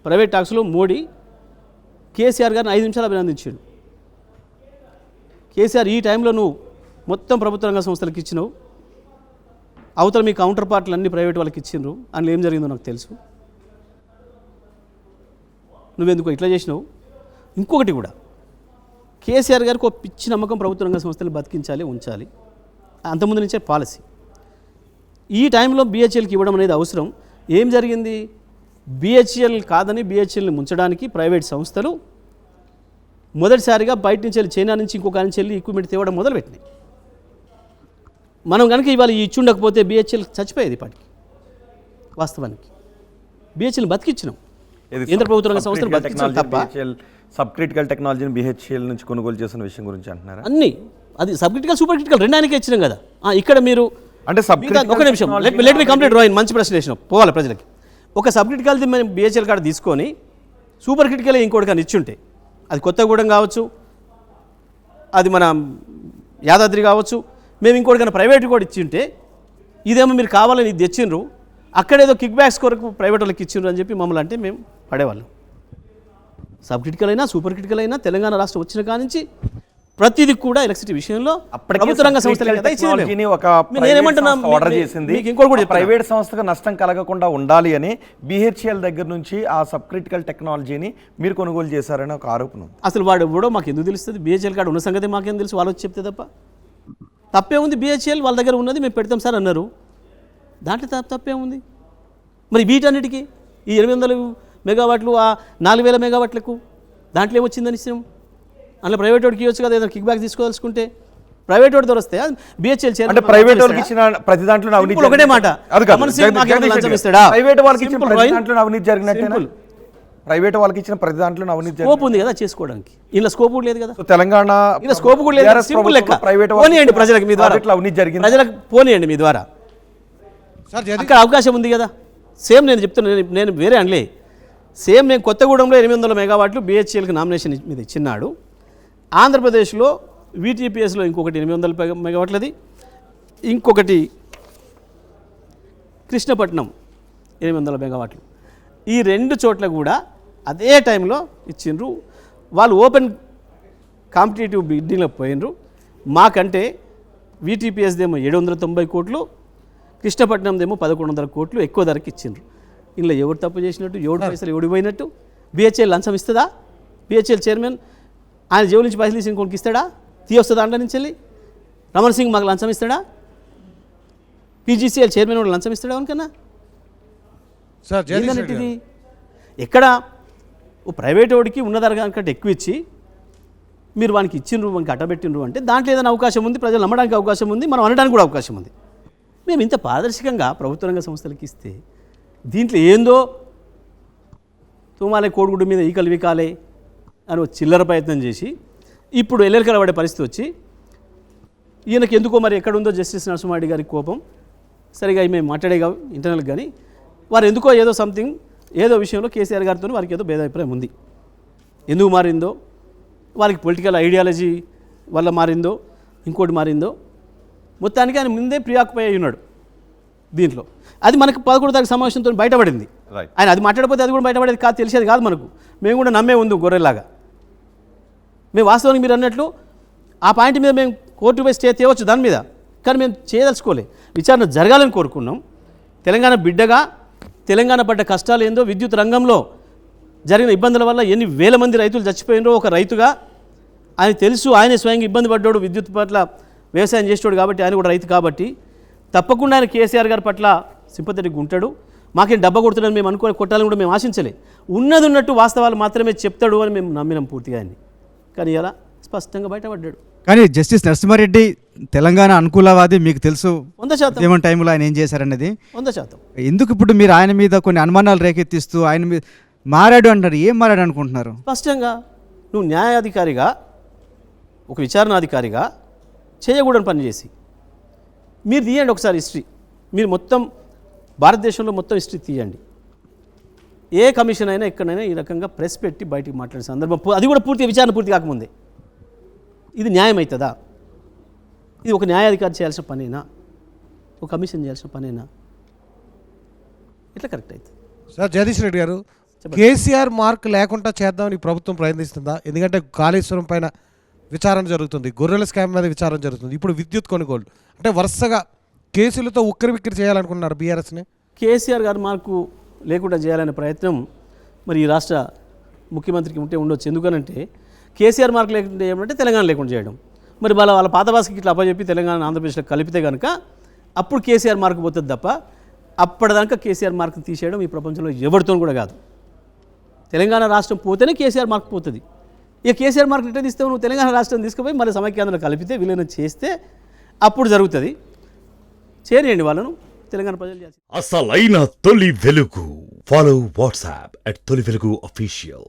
ప్రైవేట్ టాక్స్లో మోడీ కేసీఆర్ గారిని 5 నిమిషాలు అభినందించాడు. కేసీఆర్, ఈ టైంలో నువ్వు మొత్తం ప్రభుత్వ రంగ సంస్థలకు ఇచ్చినావు, అవతల మీ కౌంటర్ పార్ట్లు అన్ని ప్రైవేట్ వాళ్ళకి ఇచ్చిండ్రు, అందులో ఏం జరిగిందో నాకు తెలుసు, నువ్వెందుకు ఇట్లా చేసినావు. ఇంకొకటి కూడా, కేసీఆర్ గారికి ఒక పిచ్చి నమ్మకం ప్రభుత్వ రంగ సంస్థలు బతికించాలి, ఉంచాలి, అంతకుముందు నుంచే పాలసీ. ఈ టైంలో బీహెచ్ఎల్కి ఇవ్వడం అనేది అవసరం. ఏం జరిగింది? బీహెచ్ఎల్ కాదని బీహెచ్ఎల్ని ముంచడానికి ప్రైవేట్ సంస్థలు మొదటిసారిగా బయట నుంచి వెళ్ళి, చైనా నుంచి ఇంకొక నుంచి వెళ్ళి ఎక్విప్మెంట్ తేవడం మొదలుపెట్టినాయి. మనం కనుక ఇవాళ ఇచ్చుండకపోతే బీహెచ్ఎల్ చచ్చిపోయేది ఇప్పటికి. వాస్తవానికి బీహెచ్ఎల్ని బతికిచ్చినాం, కేంద్ర ప్రభుత్వ రంగ సంస్థలు బతికించాలి తప్ప. సబ్ క్రిటికల్ టెక్నాలజీని బీహెచ్ఎల్ నుంచి కొనుగోలు చేసిన విషయం గురించి అంటున్నారా? అన్నీ అది సబ్ క్రిటికల్, సూపర్ క్రిటికల్ రెండానికే ఇచ్చినాం కదా. ఇక్కడ మీరు అంటే ఒక నిమిషం, లెట్ మీ కంప్లీట్ రోహిన్, మంచి ప్రశ్న వేసినాం, పోవాలి ప్రజలకి. ఒక సబ్ క్రిటికల్ది మేము బీహెచ్ఎల్ కార్డు తీసుకొని సూపర్ క్రిటికల్ ఇంకోటి కానీ ఇచ్చుంటే, అది కొత్తగూడెం కావచ్చు, అది మన యాదాద్రి కావచ్చు, మేము ఇంకోటి కానీ ప్రైవేట్ కూడా ఇచ్చింటే, ఇదేమో మీరు కావాలని ఇది తెచ్చిండ్రు, అక్కడేదో కిక్ బ్యాక్స్ కొరకు ప్రైవేట్ వాళ్ళకి ఇచ్చిండ్రు అని చెప్పి మమ్మల్ని అంటే మేము పడేవాళ్ళం. సబ్ క్రిటికల్ అయినా సూపర్ క్రిటికల్ అయినా తెలంగాణ రాష్ట్రం వచ్చిన కాడి నుంచి ప్రతిదీ కూడా ఎలక్ట్రిసిటీ విషయంలో ప్రభుత్వ రంగ సంస్థలు ప్రైవేట్ సంస్థకు నష్టం కలగకుండా ఉండాలి అని బీహెచ్ఎల్ దగ్గర నుంచి ఆ సబ్ క్రిటికల్ టెక్నాలజీని మీరు కొనుగోలు చేశారని ఒక ఆరోపణ. అసలు వాడు ఎవడో మాకు ఎందుకు తెలుస్తుంది? బీహెచ్ఎల్ కార్డు ఉన్న సంగతి మాకేం తెలుసు, వాళ్ళు వచ్చి చెప్తే తప్ప. తప్పే ఉంది, బీహెచ్ఎల్ వాళ్ళ దగ్గర ఉన్నది మేము పెడతాం సార్ అన్నారు, దాంట్లో తప్పే ఉంది. మరి వీటన్నిటికీ ఈ 800 మెగావాట్లు, ఆ 4000 మెగావాట్లకు దాంట్లో ఏమొచ్చిందని ఇచ్చాం. అందులో ప్రైవేట్ వాడికి ఇవ్వచ్చు కదా, ఏదైనా కిక్ బ్యాక్ తీసుకోవాల్సుకుంటే. ప్రైవేట్ వాడి ద్వారా వస్తే బీహెచ్ఎల్ అంటే ప్రైవేట్ వాళ్ళకి ఇచ్చిన ప్రతి దాంట్లో అవినీతి, ఒకటే మాట, ప్రైవేట్ వాళ్ళకి ఇచ్చిన ప్రతి దాంట్లో అవినీతి జరిగినట్టు, ప్రైవేట్ వాళ్ళకి ఇచ్చిన ప్రతి దాంట్లో అవినీతి స్కోప్ ఉంది కదా చేసుకోవడానికి, ఇలా స్కోప్ కూడా లేదు కదా. తెలంగాణ ఇలా స్కోప్ కూడా లేదు, సింపుల్ లెక్క. పోనీయండి ప్రజలకు మీ ద్వారా, అవినీతి జరిగింది, ప్రజలకు పోనీయండి మీ ద్వారా, అక్కడ అవకాశం ఉంది కదా. సేమ్ నేను చెప్తున్నాను, నేను వేరే అనలే, సేమ్ నేను కొత్తగూడెంలో 800 మెగావాట్లు బీహెచ్ఎల్కి నామినేషన్ మీద ఇచ్చినాడు. ఆంధ్రప్రదేశ్లో వీటీపీఎస్లో ఇంకొకటి 800 మెగావాట్లది, ఇంకొకటి కృష్ణపట్నం 800 మెగావాట్లు. ఈ 2 చోట్ల కూడా అదే టైంలో ఇచ్చిండ్రు. వాళ్ళు ఓపెన్ కాంపిటేటివ్ బిడ్డింగ్లో పోయినరు. మాకంటే VTPSదేమో 790 కోట్లు, కృష్ణపట్నందేమో 1100 కోట్లు ఎక్కువ ధరకి ఇచ్చిండ్రు. ఇందులో ఎవరు తప్పు చేసినట్టు, ఎవడు పైసలు ఎవడు పోయినట్టు? BHL లంచం ఇస్తుందా? BHL చైర్మన్ ఆయన జేబుల నుంచి పైసలు తీసి ఇంకొకరికి ఇస్తాడా? వస్తుందా అంట నుంచి వెళ్ళి? రమణ్ సింగ్ మాకు లంచం ఇస్తాడా? PGCL చైర్మన్ కూడా లంచం ఇస్తాడా ఎవరికన్నా? సార్ జగదీష్ రెడ్డి ఏంటంటే గారు. ఇది ఎక్కడ ఓ ప్రైవేట్ వాడికి ఉన్న ధర కంటే ఎక్కువ ఇచ్చి మీరు వానికి ఇచ్చిండ్రు, వానికి అట్టబెట్టిండ్రు అంటే దాంట్లో ఏదైనా అవకాశం ఉంది, ప్రజలు నమ్మడానికి అవకాశం ఉంది, మనం అనడానికి కూడా అవకాశం ఉంది. మేము ఇంత పారదర్శకంగా ప్రభుత్వ రంగ సంస్థలకి ఇస్తే దీంట్లో ఏందో తూమాలే కోడిగుడ్డు మీద ఈకలు వికాలే అని ఒక చిల్లర ప్రయత్నం చేసి ఇప్పుడు ఎల్లెలకల పడే పరిస్థితి వచ్చి ఈయనకి ఎందుకో మరి ఎక్కడుందో జస్టిస్ నరసింహారెడ్డి గారి కోపం సరిగా మేము మాట్లాడే ఇంటర్నల్ కానీ వారు ఎందుకో ఏదో సంథింగ్ ఏదో విషయంలో కేసీఆర్ గారితో వారికి ఏదో భేదాభిప్రాయం ఉంది. ఎందుకు మారిందో, వారికి పొలిటికల్ ఐడియాలజీ వల్ల మారిందో, ఇంకోటి మారిందో, మొత్తానికి ఆయన ముందే ప్రియాకుపై అయి ఉన్నాడు దీంట్లో. అది మనకు 11 తారీఖు సమావేశంతో బయటపడింది. Right. ఆయన అది మాట్లాడకపోతే అది కూడా బయటపడేది కాదు, తెలిసేది కాదు మనకు. మేము కూడా నమ్మే ఉంది గొర్రెలాగా. మేము వాస్తవానికి మీరు అన్నట్లు ఆ పాయింట్ మీద మేము కోర్టు పోయి స్టే తేవచ్చు దాని మీద, కానీ మేము చేయదలుచుకోలే. విచారణ జరగాలని కోరుకున్నాం. తెలంగాణ బిడ్డగా తెలంగాణ పడ్డ కష్టాలు ఏందో, విద్యుత్ రంగంలో జరిగిన ఇబ్బందుల వల్ల ఎన్ని వేల మంది రైతులు చచ్చిపోయినరో ఒక రైతుగా ఆయన తెలుసు. ఆయనే స్వయంగా ఇబ్బంది పడ్డాడు, విద్యుత్ పట్ల వ్యవసాయం చేసేవాడు కాబట్టి, ఆయన కూడా రైతు కాబట్టి తప్పకుండా ఆయన కేసీఆర్ గారి పట్ల సింపథెటిక్ ఉంటాడు. మాకేం డబ్బా కొడుతున్నాడని మేము అనుకుని కొట్టాలని కూడా మేము ఆశించలే. ఉన్నది ఉన్నట్టు వాస్తవాలు మాత్రమే చెప్తాడు అని మేము నమ్మినాం పూర్తిగా ఆయన్ని. కానీ ఇలా స్పష్టంగా బయటపడ్డాడు. కానీ జస్టిస్ నరసింహారెడ్డి తెలంగాణ అనుకూలవాది, మీకు తెలుసు 100%. ఏమన్నా టైంలో ఆయన ఏం చేశారన్నది. 100%. ఎందుకు ఇప్పుడు మీరు ఆయన మీద కొన్ని అనుమానాలు రేకెత్తిస్తూ ఆయన మీద మారాడు అంటారు? ఏం మారాడు అనుకుంటున్నారు? స్పష్టంగా నువ్వు న్యాయాధికారిగా, ఒక విచారణాధికారిగా చేయకూడని పని చేసి మీరు తీయండి ఒకసారి హిస్టరీ. మీరు మొత్తం భారతదేశంలో మొత్తం హిస్టరీ తీయండి. ఏ కమిషన్ అయినా ఎక్కడైనా ఈ రకంగా ప్రెస్ పెట్టి బయటికి మాట్లాడే సందర్భం, అది కూడా పూర్తిగా విచారణ పూర్తి కాకముందే, ఇది న్యాయం అవుతుందా? ఇది ఒక న్యాయాధికారి చేయాల్సిన పనేనా? ఒక కమిషన్ చేయాల్సిన పనేనా? ఇట్లా కరెక్ట్ అవుతుంది. సార్ జగదీష్ రెడ్డి గారు, కేసీఆర్ మార్క్ లేకుండా చేద్దామని ఈ ప్రభుత్వం ప్రయత్నిస్తుందా? ఎందుకంటే కాళేశ్వరం పైన విచారణ జరుగుతుంది, గొర్రెల స్కామ్ మీద విచారణ జరుగుతుంది, ఇప్పుడు విద్యుత్ కొనుగోలు, అంటే వరుసగా కేసులతో ఉక్కిరిబిక్కిరి చేయాలనుకుంటున్నారు బీఆర్ఎస్ని. కేసీఆర్ గారు మార్కు లేకుండా చేయాలనే ప్రయత్నం మరి ఈ రాష్ట్ర ముఖ్యమంత్రికి ఉంటే ఉండొచ్చు. ఎందుకనంటే కేసీఆర్ మార్కు లేకుండా చేయడం తెలంగాణ లేకుండా చేయడం. మరి వాళ్ళ పాత భాషకి ఇట్లా అప్పచెప్పి తెలంగాణ ఆంధ్రప్రదేశ్లో కలిపితే కనుక అప్పుడు కేసీఆర్ మార్కు పోతుంది తప్ప అప్పటిదాకా కేసీఆర్ మార్కు తీసేయడం ఈ ప్రపంచంలో ఎవరితో కూడా కాదు. తెలంగాణ రాష్ట్రం పోతేనే కేసీఆర్ మార్కు పోతుంది. ఇక కేసీఆర్ మార్కు ఎట్లా తీస్తావు? నువ్వు తెలంగాణ రాష్ట్రం తీసుకుపోయి మళ్ళీ సమైక్యాంధ్రలో కలిపితే విలీనం చేస్తే అప్పుడు జరుగుతుంది. చేయండి వాళ్ళను, తెలంగాణ ప్రజలు చేసి అసలైన తొలి వెలుగు. ఫాలో వాట్సాప్ @తొలి వెలుగు official.